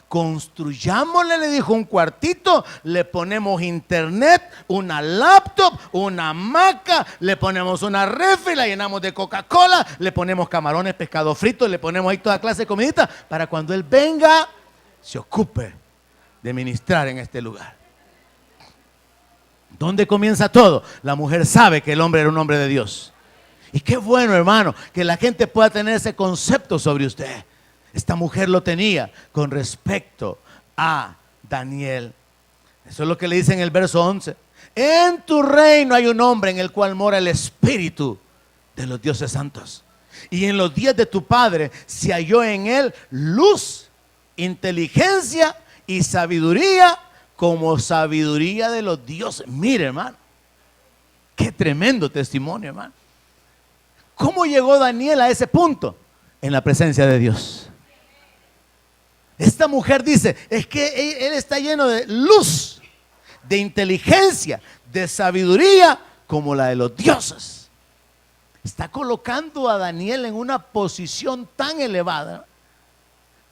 Construyámosle, le dijo, un cuartito, le ponemos internet, una laptop, una hamaca, le ponemos una refri, la llenamos de Coca-Cola, le ponemos camarones, pescado frito, le ponemos ahí toda clase de comidita para cuando él venga se ocupe de ministrar en este lugar. ¿Dónde comienza todo? La mujer sabe que el hombre era un hombre de Dios. Y qué bueno, hermano, que la gente pueda tener ese concepto sobre usted. Esta mujer lo tenía con respecto a Daniel. Eso es lo que le dice en el verso 11. En tu reino hay un hombre en el cual mora el espíritu de los dioses santos. Y en los días de tu padre se halló en él luz, inteligencia y sabiduría, como sabiduría de los dioses. Mire, hermano, qué tremendo testimonio, hermano. ¿Cómo llegó Daniel a ese punto? En la presencia de Dios. Esta mujer dice: es que él está lleno de luz, de inteligencia, de sabiduría, como la de los dioses. Está colocando a Daniel en una posición tan elevada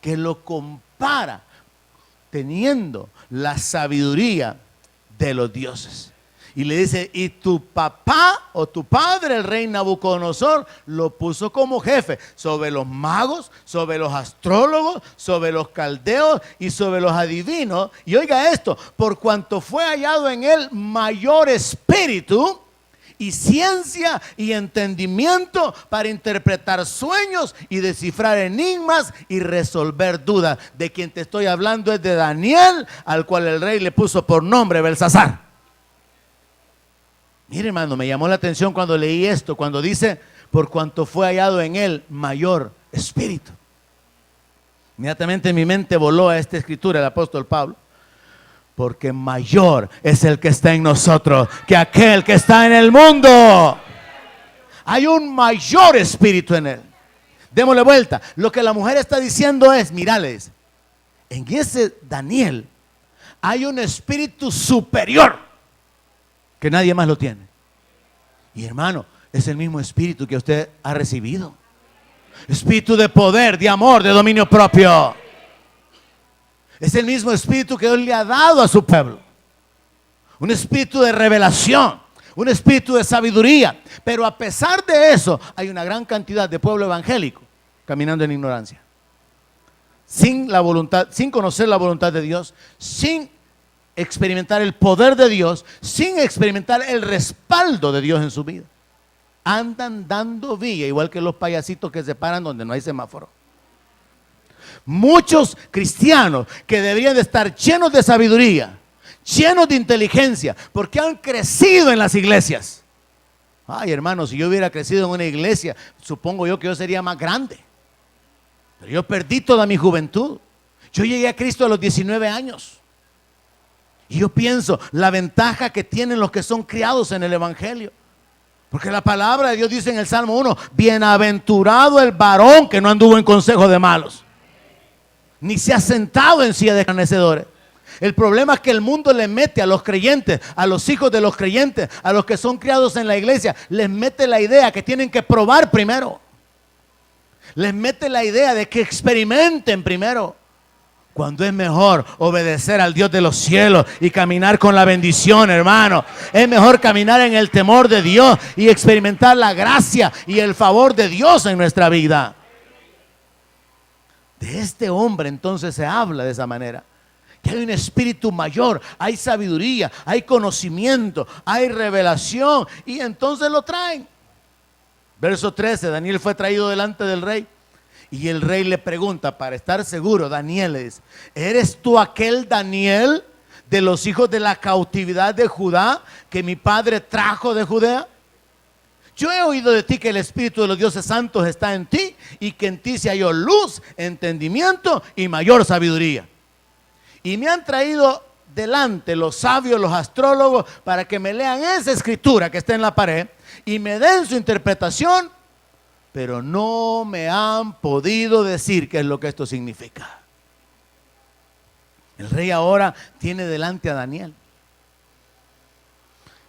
que lo compara teniendo la sabiduría de los dioses. Y le dice: y tu papá o tu padre, el rey Nabucodonosor, lo puso como jefe sobre los magos, sobre los astrólogos, sobre los caldeos y sobre los adivinos. Y oiga esto: por cuanto fue hallado en él mayor espíritu y ciencia y entendimiento para interpretar sueños y descifrar enigmas y resolver dudas. De quien te estoy hablando es de Daniel, al cual el rey le puso por nombre Belsasar. Mire, hermano, me llamó la atención cuando leí esto, cuando dice: por cuanto fue hallado en él mayor espíritu. Inmediatamente en mi mente voló a esta escritura el apóstol Pablo: porque mayor es el que está en nosotros que aquel que está en el mundo. Hay un mayor espíritu en él. Démosle vuelta. Lo que la mujer está diciendo es: mirales, en ese Daniel hay un espíritu superior que nadie más lo tiene. Y hermano, es el mismo espíritu que usted ha recibido. Espíritu de poder, de amor, de dominio propio. Es el mismo espíritu que Dios le ha dado a su pueblo. Un espíritu de revelación, un espíritu de sabiduría. Pero a pesar de eso, hay una gran cantidad de pueblo evangélico caminando en ignorancia, sin la voluntad, sin conocer la voluntad de Dios, sin experimentar el poder de Dios, sin experimentar el respaldo de Dios en su vida. Andan dando vía, igual que los payasitos que se paran donde no hay semáforo. Muchos cristianos que deberían de estar llenos de sabiduría, llenos de inteligencia, porque han crecido en las iglesias. Ay, hermano, si yo hubiera crecido en una iglesia, supongo yo que yo sería más grande. Pero yo perdí toda mi juventud. Yo llegué a Cristo a los 19 años. Y yo pienso la ventaja que tienen los que son criados en el evangelio. Porque la palabra de Dios dice en el Salmo 1: bienaventurado el varón que no anduvo en consejo de malos, ni se ha sentado en silla de escarnecedores. El problema es que el mundo le mete a los creyentes, a los hijos de los creyentes, a los que son criados en la iglesia, les mete la idea que tienen que probar primero. Les mete la idea de que experimenten primero, cuando es mejor obedecer al Dios de los cielos y caminar con la bendición, hermano. Es mejor caminar en el temor de Dios y experimentar la gracia y el favor de Dios en nuestra vida. De este hombre entonces se habla de esa manera. Que hay un espíritu mayor, hay sabiduría, hay conocimiento, hay revelación, y entonces lo traen. Verso 13, Daniel fue traído delante del rey y el rey le pregunta, para estar seguro, Daniel le dice: ¿eres tú aquel Daniel de los hijos de la cautividad de Judá que mi padre trajo de Judea? Yo he oído de ti que el espíritu de los dioses santos está en ti y que en ti se halló luz, entendimiento y mayor sabiduría. Y me han traído delante los sabios, los astrólogos, para que me lean esa escritura que está en la pared y me den su interpretación, pero no me han podido decir qué es lo que esto significa. El rey ahora tiene delante a Daniel.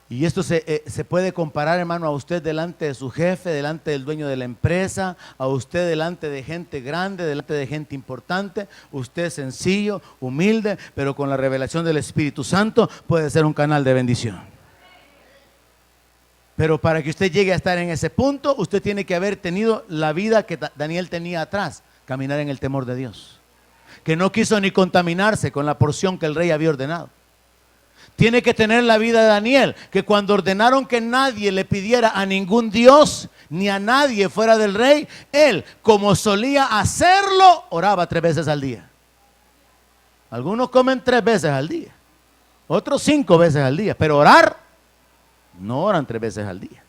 Y esto se puede comparar, hermano, a usted delante de su jefe, delante del dueño de la empresa, a usted delante de gente grande, delante de gente importante. Usted sencillo, humilde, pero con la revelación del Espíritu Santo puede ser un canal de bendición. Pero para que usted llegue a estar en ese punto, usted tiene que haber tenido la vida que Daniel tenía atrás, caminar en el temor de Dios, que no quiso ni contaminarse con la porción que el rey había ordenado. Tiene que tener la vida de Daniel, que cuando ordenaron que nadie le pidiera a ningún dios, ni a nadie fuera del rey, él, como solía hacerlo, oraba 3 veces al día. Algunos comen 3 veces al día, otros 5 veces al día, pero orar, no oran 3 veces al día.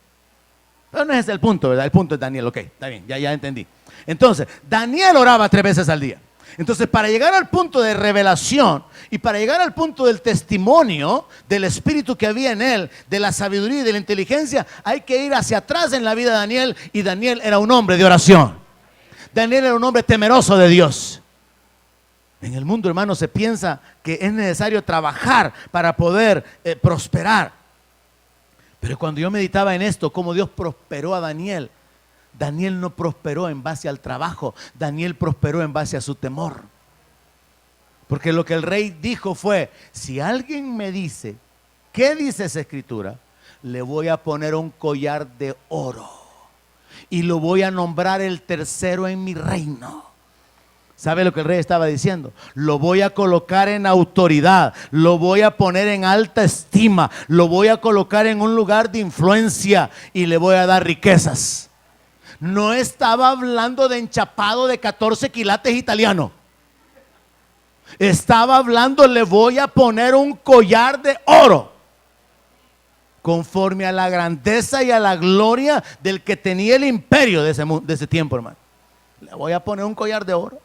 Pero no es el punto, ¿verdad? El punto es Daniel, ok, está bien, ya entendí. Entonces, Daniel oraba 3 veces al día. Entonces, para llegar al punto de revelación y para llegar al punto del testimonio del espíritu que había en él, de la sabiduría y de la inteligencia, hay que ir hacia atrás en la vida de Daniel. Y Daniel era un hombre de oración. Daniel era un hombre temeroso de Dios. En el mundo, hermano, se piensa que es necesario trabajar para poder prosperar. Pero cuando yo meditaba en esto, cómo Dios prosperó a Daniel, Daniel no prosperó en base al trabajo, Daniel prosperó en base a su temor. Porque lo que el rey dijo fue: si alguien me dice qué dice esa escritura, le voy a poner un collar de oro y lo voy a nombrar el tercero en mi reino. ¿Sabe lo que el rey estaba diciendo? Lo voy a colocar en autoridad, lo voy a poner en alta estima, lo voy a colocar en un lugar de influencia y le voy a dar riquezas. No estaba hablando de enchapado de 14 quilates italiano. Estaba hablando: le voy a poner un collar de oro conforme a la grandeza y a la gloria del que tenía el imperio de ese tiempo, hermano. Le voy a poner un collar de oro.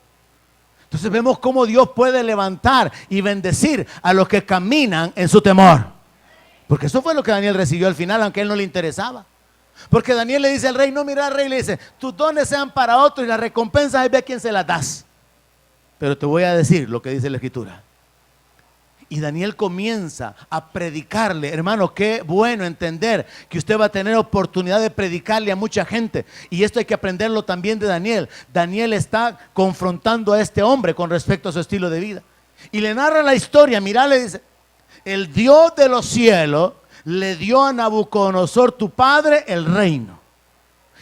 Entonces vemos cómo Dios puede levantar y bendecir a los que caminan en su temor. Porque eso fue lo que Daniel recibió al final, aunque a él no le interesaba. Porque Daniel le dice al rey: no, mira, rey, le dice, tus dones sean para otros y las recompensas, ahí ve a quién se las das. Pero te voy a decir lo que dice la escritura. Y Daniel comienza a predicarle. Hermano, qué bueno entender que usted va a tener oportunidad de predicarle a mucha gente. Y esto hay que aprenderlo también de Daniel. Daniel está confrontando a este hombre con respecto a su estilo de vida. Y le narra la historia. Mira, le dice: el Dios de los cielos le dio a Nabucodonosor tu padre el reino.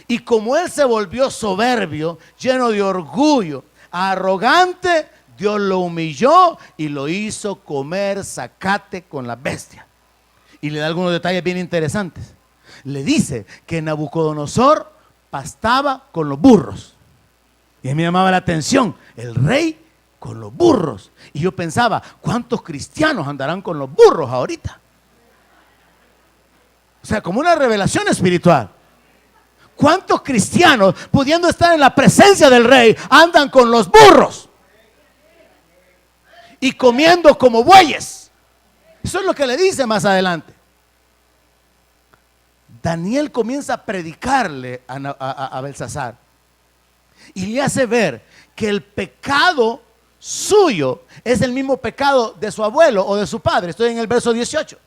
Y como él se volvió soberbio, lleno de orgullo, arrogante, Dios lo humilló y lo hizo comer zacate con las bestias. Y le da algunos detalles bien interesantes. Le dice que Nabucodonosor pastaba con los burros. Y a mí me llamaba la atención, el rey con los burros. Y yo pensaba, ¿cuántos cristianos andarán con los burros ahorita? O sea, como una revelación espiritual. ¿Cuántos cristianos, pudiendo estar en la presencia del rey, andan con los burros y comiendo como bueyes? Eso es lo que le dice más adelante. Daniel comienza a predicarle a Belsasar y le hace ver que el pecado suyo es el mismo pecado de su abuelo o de su padre. Estoy en el verso 18.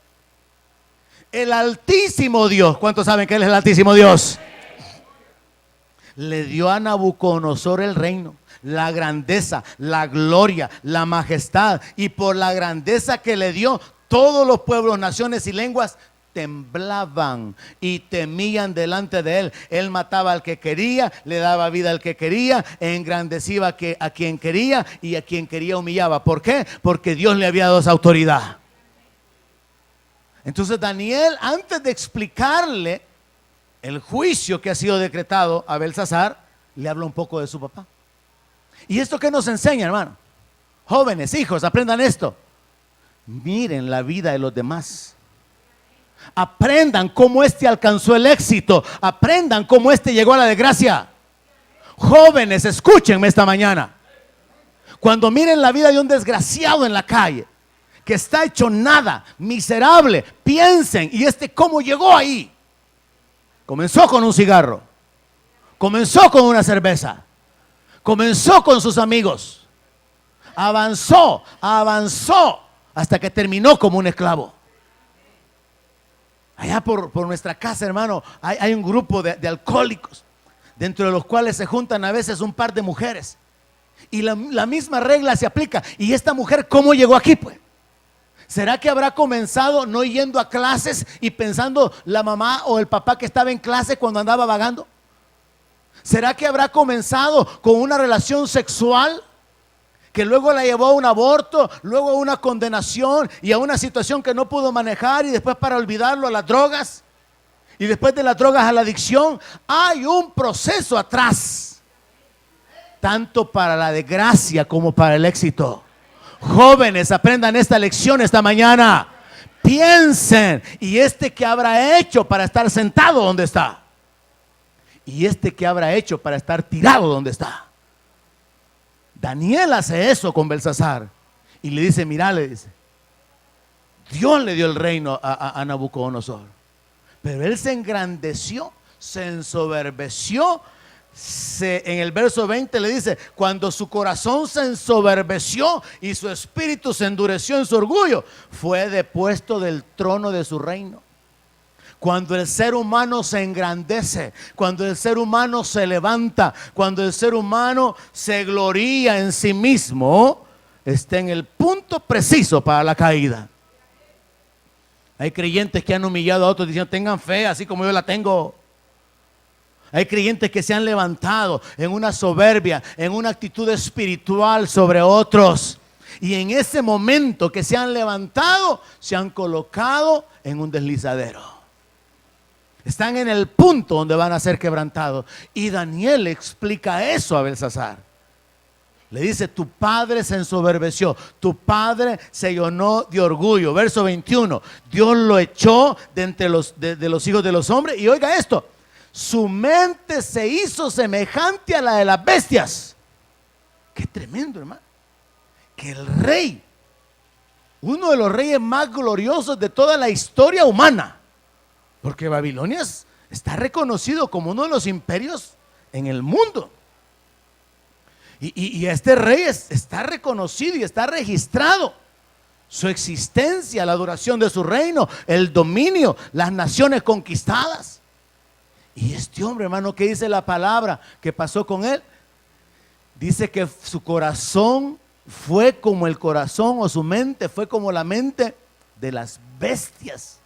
El Altísimo Dios, ¿cuántos saben que Él es el Altísimo Dios? Le dio a Nabucodonosor el reino, la grandeza, la gloria, la majestad. Y por la grandeza que le dio, todos los pueblos, naciones y lenguas temblaban y temían delante de él. Él mataba al que quería, le daba vida al que quería, engrandecía a quien quería y a quien quería humillaba. ¿Por qué? Porque Dios le había dado esa autoridad. Entonces Daniel, antes de explicarle el juicio que ha sido decretado a Belsasar, le habla un poco de su papá. ¿Y esto qué nos enseña, hermano? Jóvenes, hijos, aprendan esto. Miren la vida de los demás. Aprendan cómo este alcanzó el éxito. Aprendan cómo este llegó a la desgracia. Jóvenes, escúchenme esta mañana. Cuando miren la vida de un desgraciado en la calle, que está hecho nada, miserable, piensen, ¿y este cómo llegó ahí? Comenzó con un cigarro, comenzó con una cerveza, comenzó con sus amigos, avanzó hasta que terminó como un esclavo. Allá por nuestra casa, hermano, hay un grupo de alcohólicos, dentro de los cuales se juntan a veces un par de mujeres. Y la misma regla se aplica. ¿Y esta mujer cómo llegó aquí, pues? ¿Será que habrá comenzado no yendo a clases y pensando la mamá o el papá que estaba en clase cuando andaba vagando? ¿Será que habrá comenzado con una relación sexual que luego la llevó a un aborto, luego a una condenación y a una situación que no pudo manejar, y después, para olvidarlo, a las drogas, y después de las drogas a la adicción? Hay un proceso atrás, tanto para la desgracia como para el éxito. Jóvenes, aprendan esta lección esta mañana. Piensen, ¿y este qué habrá hecho para estar sentado donde está? ¿Y este qué habrá hecho para estar tirado donde está? Daniel hace eso con Belsasar y le dice, mira, le dice, Dios le dio el reino a Nabucodonosor, pero él se engrandeció, se ensoberbeció. En el verso 20 le dice, cuando su corazón se ensoberbeció y su espíritu se endureció en su orgullo, fue depuesto del trono de su reino. Cuando el ser humano se engrandece, cuando el ser humano se levanta, cuando el ser humano se gloría en sí mismo, está en el punto preciso para la caída. Hay creyentes que han humillado a otros diciendo, tengan fe así como yo la tengo. Hay creyentes que se han levantado en una soberbia, en una actitud espiritual sobre otros. Y en ese momento que se han levantado, se han colocado en un deslizadero. Están en el punto donde van a ser quebrantados. Y Daniel le explica eso a Belsasar. Le dice, tu padre se ensoberbeció, tu padre se llenó de orgullo. Verso 21, Dios lo echó de entre de los hijos de los hombres. Y oiga esto, su mente se hizo semejante a la de las bestias. Qué tremendo, hermano. Que el rey, uno de los reyes más gloriosos de toda la historia humana, porque Babilonia está reconocido como uno de los imperios en el mundo. Y este rey está reconocido y está registrado. Su existencia, la duración de su reino, el dominio, las naciones conquistadas. Y este hombre, hermano, ¿qué dice la palabra que pasó con él? Dice que su corazón fue como el corazón, o su mente fue como la mente de las bestias.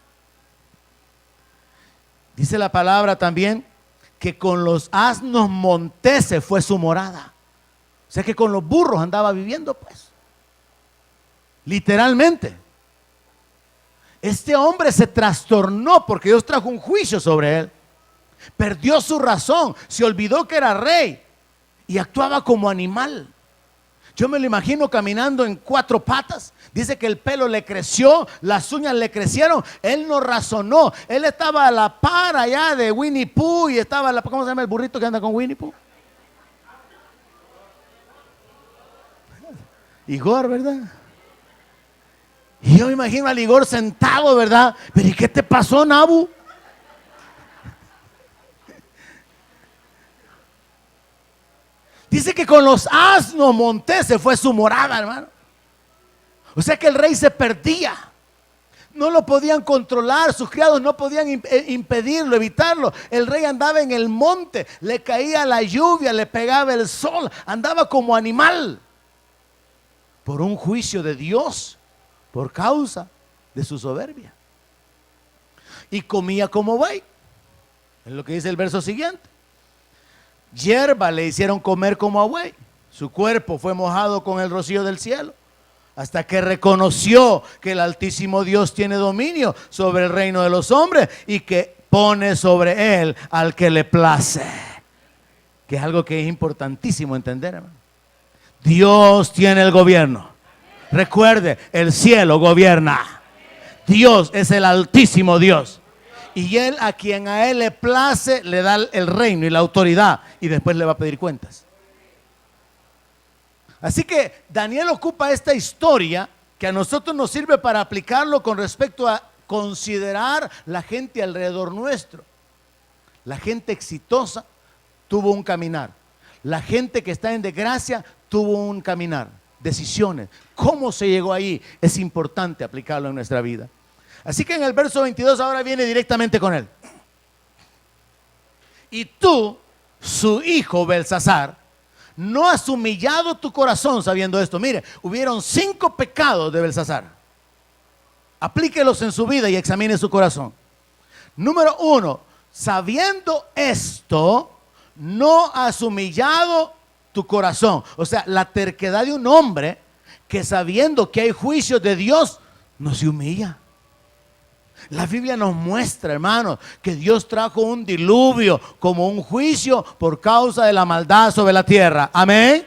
Dice la palabra también que con los asnos monteses fue su morada. O sea que con los burros andaba viviendo, pues. Literalmente. Este hombre se trastornó porque Dios trajo un juicio sobre él. Perdió su razón, se olvidó que era rey y actuaba como animal. Yo me lo imagino caminando en cuatro patas. Dice que el pelo le creció, las uñas le crecieron. Él no razonó. Él estaba a la par allá de Winnie Pooh y estaba, ¿cómo se llama el burrito que anda con Winnie Pooh? Igor, ¿verdad? Y yo me imagino al Igor sentado, ¿verdad? Pero ¿y qué te pasó, Nabu? Dice que con los asnos monteses fue su morada, hermano. O sea que el rey se perdía. No lo podían controlar, sus criados no podían impedirlo, evitarlo. El rey andaba en el monte, le caía la lluvia, le pegaba el sol, andaba como animal. Por un juicio de Dios, por causa de su soberbia. Y comía como buey. Es lo que dice el verso siguiente. Hierba le hicieron comer como a buey. Su cuerpo fue mojado con el rocío del cielo, hasta que reconoció que el Altísimo Dios tiene dominio sobre el reino de los hombres y que pone sobre él al que le place. Que es algo que es importantísimo entender, hermano. Dios tiene el gobierno. Recuerde, el cielo gobierna. Dios es el Altísimo Dios. Y él, a quien a él le place, le da el reino y la autoridad, y después le va a pedir cuentas. Así que Daniel ocupa esta historia que a nosotros nos sirve para aplicarlo con respecto a considerar la gente alrededor nuestro. La gente exitosa tuvo un caminar. La gente que está en desgracia tuvo un caminar. Decisiones. ¿Cómo se llegó ahí? Es importante aplicarlo en nuestra vida. Así que en el verso 22 ahora viene directamente con él. Y tú, su hijo Belsasar, no has humillado tu corazón sabiendo esto. Mire, hubieron 5 pecados de Belsasar. Aplíquelos en su vida y examine su corazón. Número 1, sabiendo esto, no has humillado tu corazón. O sea, la terquedad de un hombre que sabiendo que hay juicios de Dios, no se humilla. La Biblia nos muestra, hermanos, que Dios trajo un diluvio como un juicio por causa de la maldad sobre la tierra. Amén.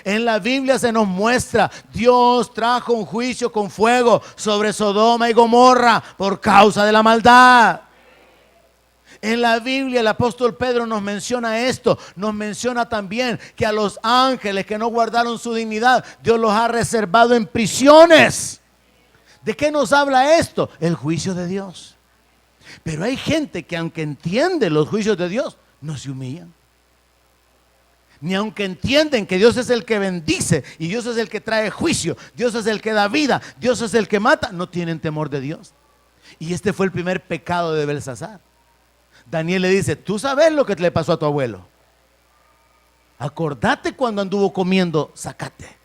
En la Biblia se nos muestra, Dios trajo un juicio con fuego sobre Sodoma y Gomorra por causa de la maldad. En la Biblia el apóstol Pedro nos menciona esto, nos menciona también que a los ángeles que no guardaron su dignidad, Dios los ha reservado en prisiones. ¿De qué nos habla esto? El juicio de Dios. Pero hay gente que aunque entiende los juicios de Dios, no se humillan. Ni aunque entienden que Dios es el que bendice y Dios es el que trae juicio, Dios es el que da vida, Dios es el que mata, no tienen temor de Dios. Y este fue el primer pecado de Belsasar. Daniel le dice, tú sabes lo que le pasó a tu abuelo. Acordate cuando anduvo comiendo zacate.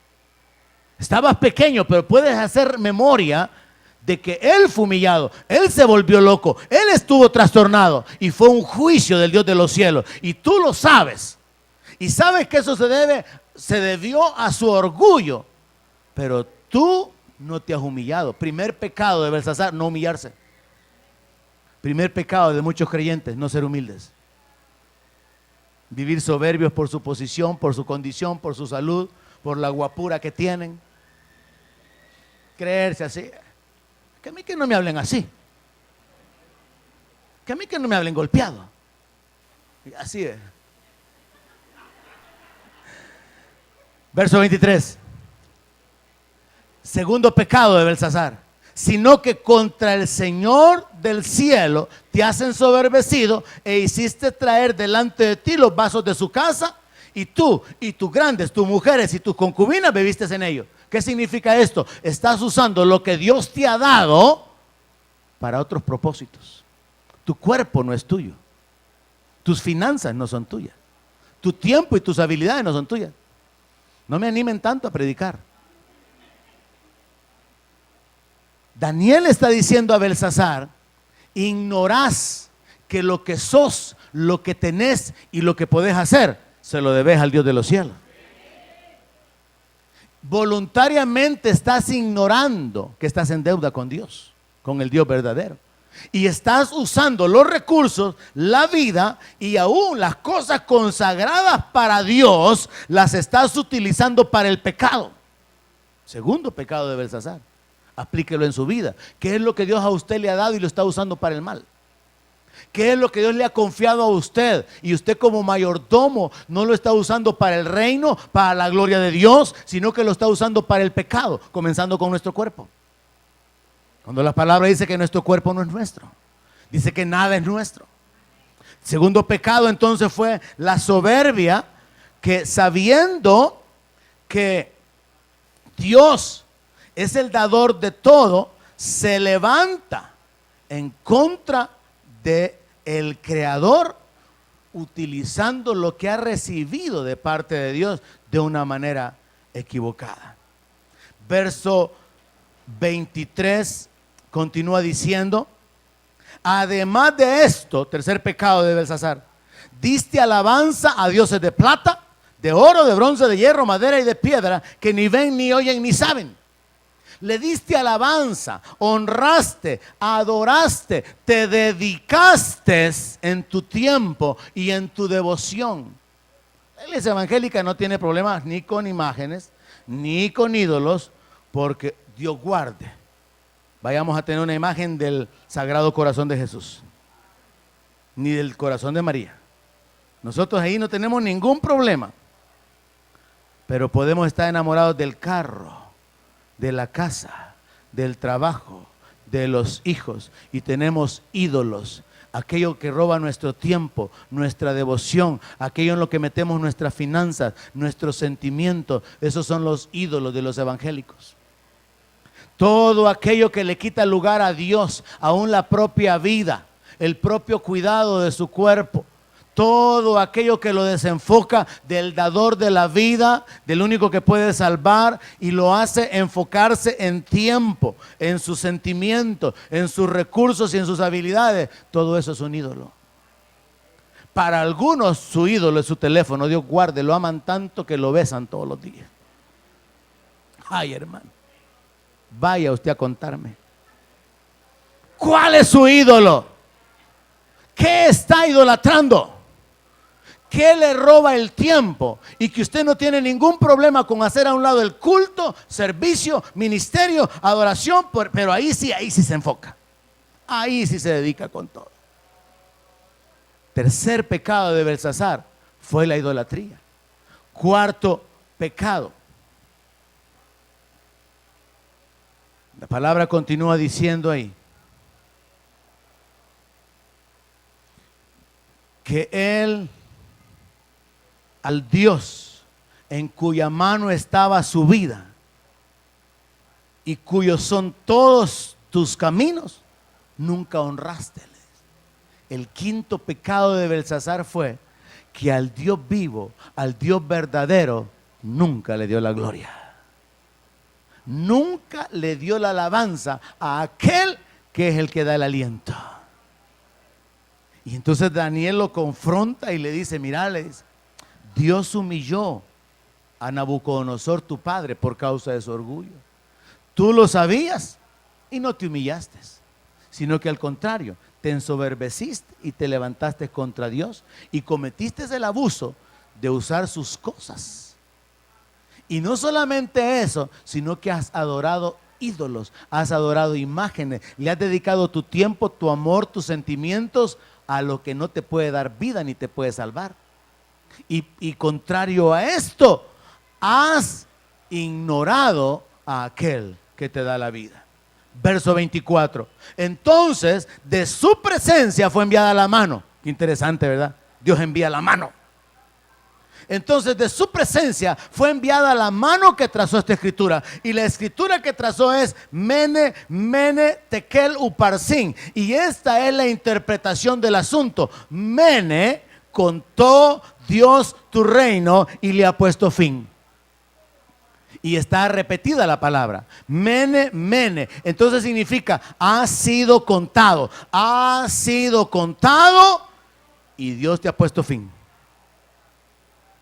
Estabas pequeño, pero puedes hacer memoria de que él fue humillado, él se volvió loco, él estuvo trastornado y fue un juicio del Dios de los cielos. Y tú lo sabes. Y sabes que eso se debió a su orgullo. Pero tú no te has humillado. Primer pecado de Belsasar, no humillarse. Primer pecado de muchos creyentes, no ser humildes. Vivir soberbios por su posición, por su condición, por su salud, por la guapura que tienen. Creerse así. Que a mí que no me hablen así. Que a mí que no me hablen golpeado. Así es. Verso 23. Segundo pecado de Belsasar. Sino que contra el Señor del cielo te has ensoberbecido e hiciste traer delante de ti los vasos de su casa, y tú y tus grandes, tus mujeres y tus concubinas bebiste en ellos. ¿Qué significa esto? Estás usando lo que Dios te ha dado para otros propósitos. Tu cuerpo no es tuyo. Tus finanzas no son tuyas. Tu tiempo y tus habilidades no son tuyas. No me animen tanto a predicar. Daniel está diciendo a Belsasar, ignorás que lo que sos, lo que tenés y lo que podés hacer, se lo debes al Dios de los cielos. Voluntariamente estás ignorando que estás en deuda con Dios, con el Dios verdadero. Y estás usando los recursos, la vida y aún las cosas consagradas para Dios, las estás utilizando para el pecado. Segundo pecado de Belsasar. Aplíquelo en su vida. ¿Qué es lo que Dios a usted le ha dado y lo está usando para el mal? ¿Qué es lo que Dios le ha confiado a usted? Y usted como mayordomo no lo está usando para el reino, para la gloria de Dios, sino que lo está usando para el pecado, comenzando con nuestro cuerpo. Cuando la palabra dice que nuestro cuerpo no es nuestro, dice que nada es nuestro. Segundo pecado entonces fue la soberbia que sabiendo que Dios es el dador de todo, se levanta en contra de el Creador, utilizando lo que ha recibido de parte de Dios de una manera equivocada. Verso 23 continúa diciendo: además de esto, tercer pecado de Belsasar, diste alabanza a dioses de plata, de oro, de bronce, de hierro, madera y de piedra, que ni ven, ni oyen, ni saben. Le diste alabanza, honraste, adoraste, te dedicaste en tu tiempo y en tu devoción. La iglesia evangélica no tiene problemas ni con imágenes, ni con ídolos, porque Dios guarde, vayamos a tener una imagen del Sagrado Corazón de Jesús, ni del corazón de María. Nosotros ahí no tenemos ningún problema, pero podemos estar enamorados del carro, de la casa, del trabajo, de los hijos, y tenemos ídolos, aquello que roba nuestro tiempo, nuestra devoción, aquello en lo que metemos nuestras finanzas, nuestros sentimientos. Esos son los ídolos de los evangélicos. Todo aquello que le quita lugar a Dios, aún la propia vida, el propio cuidado de su cuerpo, todo aquello que lo desenfoca del dador de la vida, del único que puede salvar, y lo hace enfocarse en tiempo, en sus sentimientos, en sus recursos y en sus habilidades. Todo eso es un ídolo. Para algunos su ídolo es su teléfono. Dios guarde, lo aman tanto que lo besan todos los días. Ay, hermano, vaya usted a contarme. ¿Cuál es su ídolo? ¿Qué está idolatrando? ¿Qué le roba el tiempo? Y que usted no tiene ningún problema con hacer a un lado el culto, servicio, ministerio, adoración, pero ahí sí se enfoca. Ahí sí se dedica con todo. Tercer pecado de Belsasar fue la idolatría. Cuarto pecado. La palabra continúa diciendo ahí que él, al Dios en cuya mano estaba su vida y cuyos son todos tus caminos, nunca honraste. El quinto pecado de Belsasar fue que al Dios vivo, al Dios verdadero, nunca le dio la gloria. Nunca le dio la alabanza a aquel que es el que da el aliento. Y entonces Daniel lo confronta y le dice: mira, le dice, Dios humilló a Nabucodonosor tu padre por causa de su orgullo. Tú lo sabías y no te humillaste, sino que al contrario, te ensoberbeciste y te levantaste contra Dios y cometiste el abuso de usar sus cosas. Y no solamente eso, sino que has adorado ídolos, has adorado imágenes, le has dedicado tu tiempo, tu amor, tus sentimientos a lo que no te puede dar vida ni te puede salvar. Y contrario a esto, has ignorado a aquel que te da la vida. Verso 24. Entonces, de su presencia fue enviada la mano. Qué interesante, ¿verdad? Dios envía la mano. Entonces, de su presencia fue enviada la mano que trazó esta escritura. Y la escritura que trazó es Mene, Mene, Tekel, Uparsin. Y esta es la interpretación del asunto. Mene, contó Dios tu reino y le ha puesto fin. Y está repetida la palabra, Mene, Mene. Entonces significa, ha sido contado y Dios te ha puesto fin.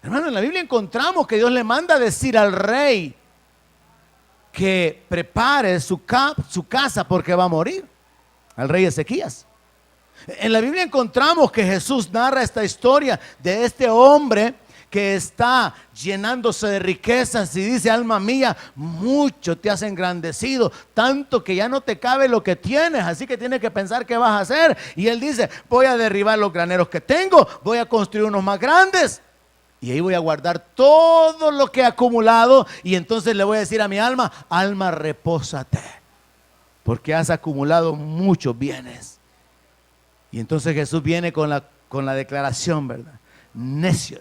Hermano, en la Biblia encontramos que Dios le manda a decir al rey que prepare su casa porque va a morir, al rey Ezequías. En la Biblia encontramos que Jesús narra esta historia de este hombre que está llenándose de riquezas y dice: alma mía, mucho te has engrandecido, tanto que ya no te cabe lo que tienes, así que tienes que pensar qué vas a hacer. Y él dice: voy a derribar los graneros que tengo, voy a construir unos más grandes y ahí voy a guardar todo lo que he acumulado. Y entonces le voy a decir a mi alma: alma, repósate, porque has acumulado muchos bienes. Y entonces Jesús viene con la declaración, ¿verdad? Necio,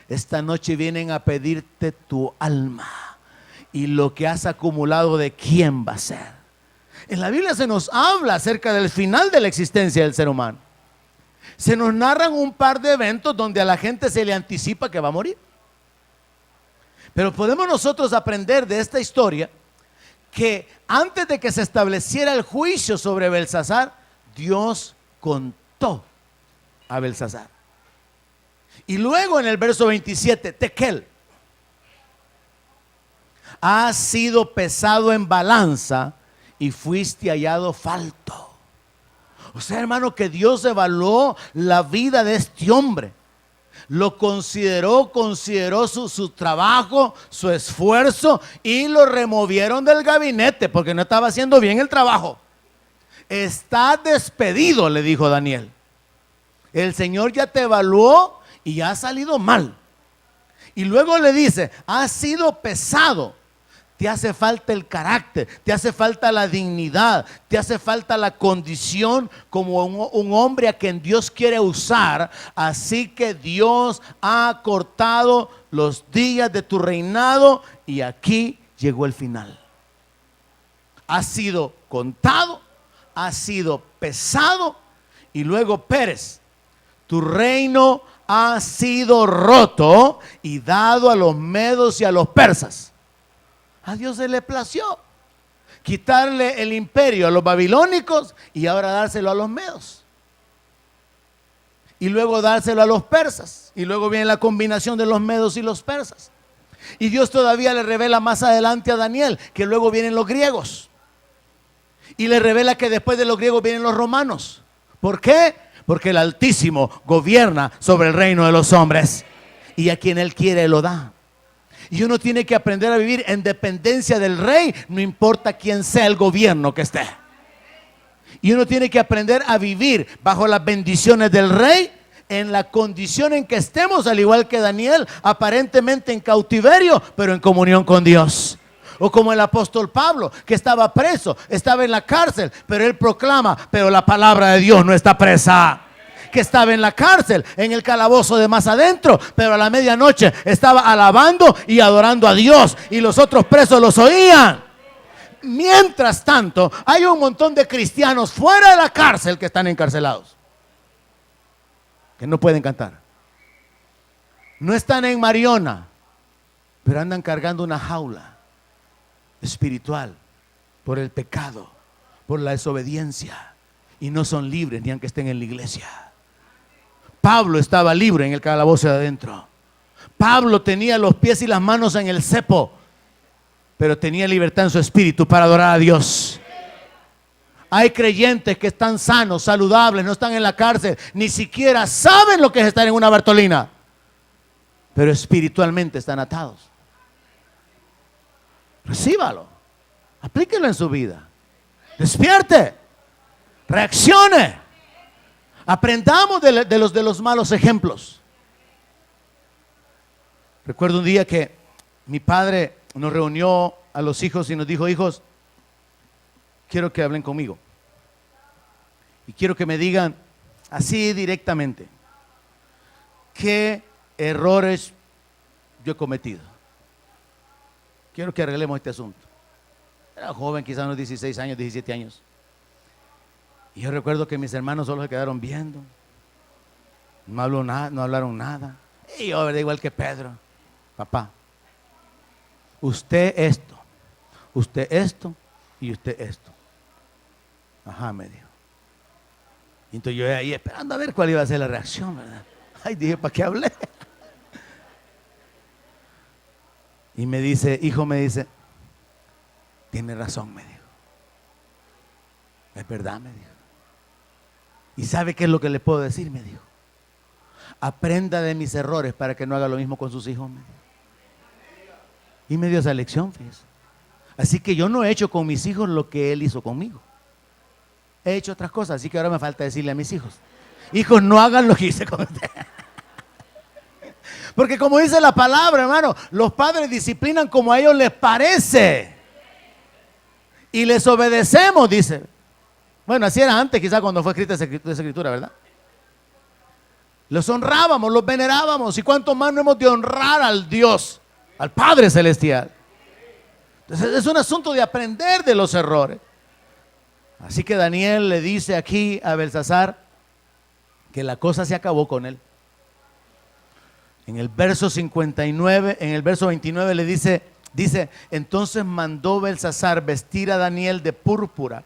esta noche vienen a pedirte tu alma y lo que has acumulado, de quién va a ser. En la Biblia se nos habla acerca del final de la existencia del ser humano. Se nos narran un par de eventos donde a la gente se le anticipa que va a morir. Pero podemos nosotros aprender de esta historia que antes de que se estableciera el juicio sobre Belsasar, Dios contó a Belsasar. Y luego en el verso 27, Tekel: has sido pesado en balanza y fuiste hallado falto. O sea, hermano, que Dios evaluó la vida de este hombre. Lo consideró su trabajo, su esfuerzo, y lo removieron del gabinete porque no estaba haciendo bien el trabajo. Está despedido, le dijo Daniel. El Señor ya te evaluó y ha salido mal. Y luego le dice: has sido pesado. Te hace falta el carácter, te hace falta la dignidad, te hace falta la condición como un hombre a quien Dios quiere usar. Así que Dios ha cortado los días de tu reinado y aquí llegó el final. Has sido contado, has sido pesado, y luego Pérez: tu reino ha sido roto y dado a los medos y a los persas. A Dios se le plació quitarle el imperio a los babilónicos y ahora dárselo a los medos. Y luego dárselo a los persas. Y luego viene la combinación de los medos y los persas. Y Dios todavía le revela más adelante a Daniel que luego vienen los griegos. Y le revela que después de los griegos vienen los romanos. ¿Por qué? Porque el Altísimo gobierna sobre el reino de los hombres. Y a quien Él quiere lo da. Y uno tiene que aprender a vivir en dependencia del rey, no importa quién sea el gobierno que esté. Y uno tiene que aprender a vivir bajo las bendiciones del rey, en la condición en que estemos, al igual que Daniel, aparentemente en cautiverio, pero en comunión con Dios. O como el apóstol Pablo, que estaba preso, estaba en la cárcel, pero él proclama: pero la palabra de Dios no está presa. Que estaba en la cárcel, en el calabozo de más adentro, pero a la medianoche estaba alabando y adorando a Dios, y los otros presos los oían. Mientras tanto, hay un montón de cristianos fuera de la cárcel que están encarcelados, que no pueden cantar. No están en Mariona, pero andan cargando una jaula espiritual por el pecado, por la desobediencia, y no son libres ni aunque estén en la iglesia. Pablo estaba libre en el calabozo de adentro. Pablo tenía los pies y las manos en el cepo, pero tenía libertad en su espíritu para adorar a Dios. Hay creyentes que están sanos, saludables, no están en la cárcel, ni siquiera saben lo que es estar en una Bartolina, pero espiritualmente están atados. Recíbalo, aplíquelo en su vida, despierte, reaccione. Aprendamos de los malos ejemplos. Recuerdo un día que mi padre nos reunió a los hijos y nos dijo: hijos, quiero que hablen conmigo y quiero que me digan así directamente qué errores yo he cometido. Quiero que arreglemos este asunto. Era joven, quizás unos 16 años, 17 años. Y yo recuerdo que mis hermanos solo se quedaron viendo. No habló nada, no hablaron nada. Y yo, ¿verdad? Igual que Pedro: papá, usted esto y usted esto. Ajá, me dijo. Y entonces yo ahí esperando a ver cuál iba a ser la reacción, ¿verdad? Ay, dije, ¿para qué hablé? Y me dice, hijo, me dice: tiene razón, me dijo. Es verdad, me dijo. ¿Y sabe qué es lo que le puedo decir? Me dijo: aprenda de mis errores para que no haga lo mismo con sus hijos, me dijo. Y me dio esa lección, fíjese. Así que yo no he hecho con mis hijos lo que él hizo conmigo. He hecho otras cosas, así que ahora me falta decirle a mis hijos: hijos, no hagan lo que hice con usted. Porque como dice la palabra, hermano, los padres disciplinan como a ellos les parece. Y les obedecemos, dice. Bueno, así era antes, quizás cuando fue escrita esa escritura, ¿verdad? Los honrábamos, los venerábamos. ¿Y cuánto más no hemos de honrar al Dios, al Padre Celestial? Entonces es un asunto de aprender de los errores. Así que Daniel le dice aquí a Belsasar que la cosa se acabó con él. En el verso 59, en el verso 29 le dice, entonces mandó Belsasar vestir a Daniel de púrpura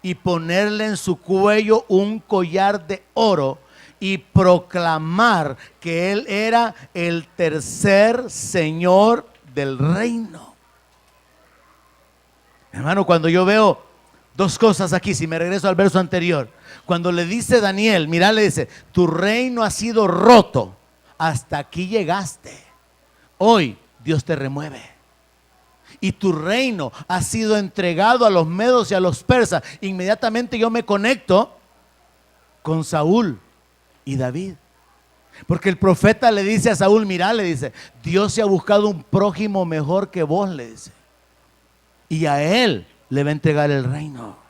y ponerle en su cuello un collar de oro y proclamar que él era el tercer señor del reino. Hermano, cuando yo veo dos cosas aquí, si me regreso al verso anterior, cuando le dice Daniel, mira, le dice, tu reino ha sido roto, hasta aquí llegaste, hoy Dios te remueve. Y tu reino ha sido entregado a los medos y a los persas. Inmediatamente yo me conecto con Saúl y David. Porque el profeta le dice a Saúl, mira, le dice, Dios se ha buscado un prójimo mejor que vos, le dice. Y a él le va a entregar el reino.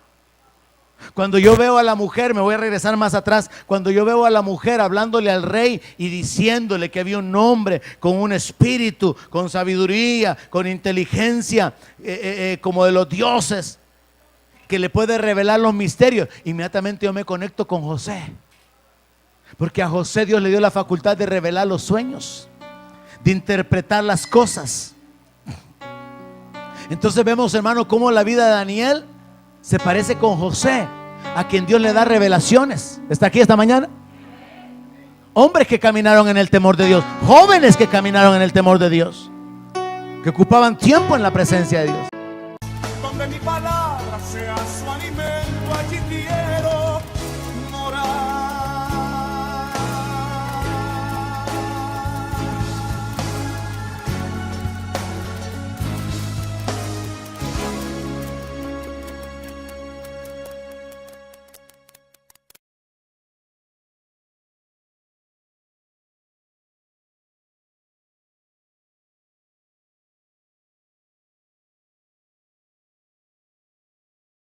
Cuando yo veo a la mujer, me voy a regresar más atrás, cuando yo veo a la mujer hablándole al rey y diciéndole que había un hombre con un espíritu, con sabiduría, con inteligencia, como de los dioses, que le puede revelar los misterios, inmediatamente yo me conecto con José. Porque a José Dios le dio la facultad de revelar los sueños, de interpretar las cosas. Entonces vemos, hermano, cómo la vida de Daniel se parece con José, a quien Dios le da revelaciones. ¿Está aquí esta mañana? Hombres que caminaron en el temor de Dios, jóvenes que caminaron en el temor de Dios, que ocupaban tiempo en la presencia de Dios. Donde mi palabra sea su alimento, allí quiero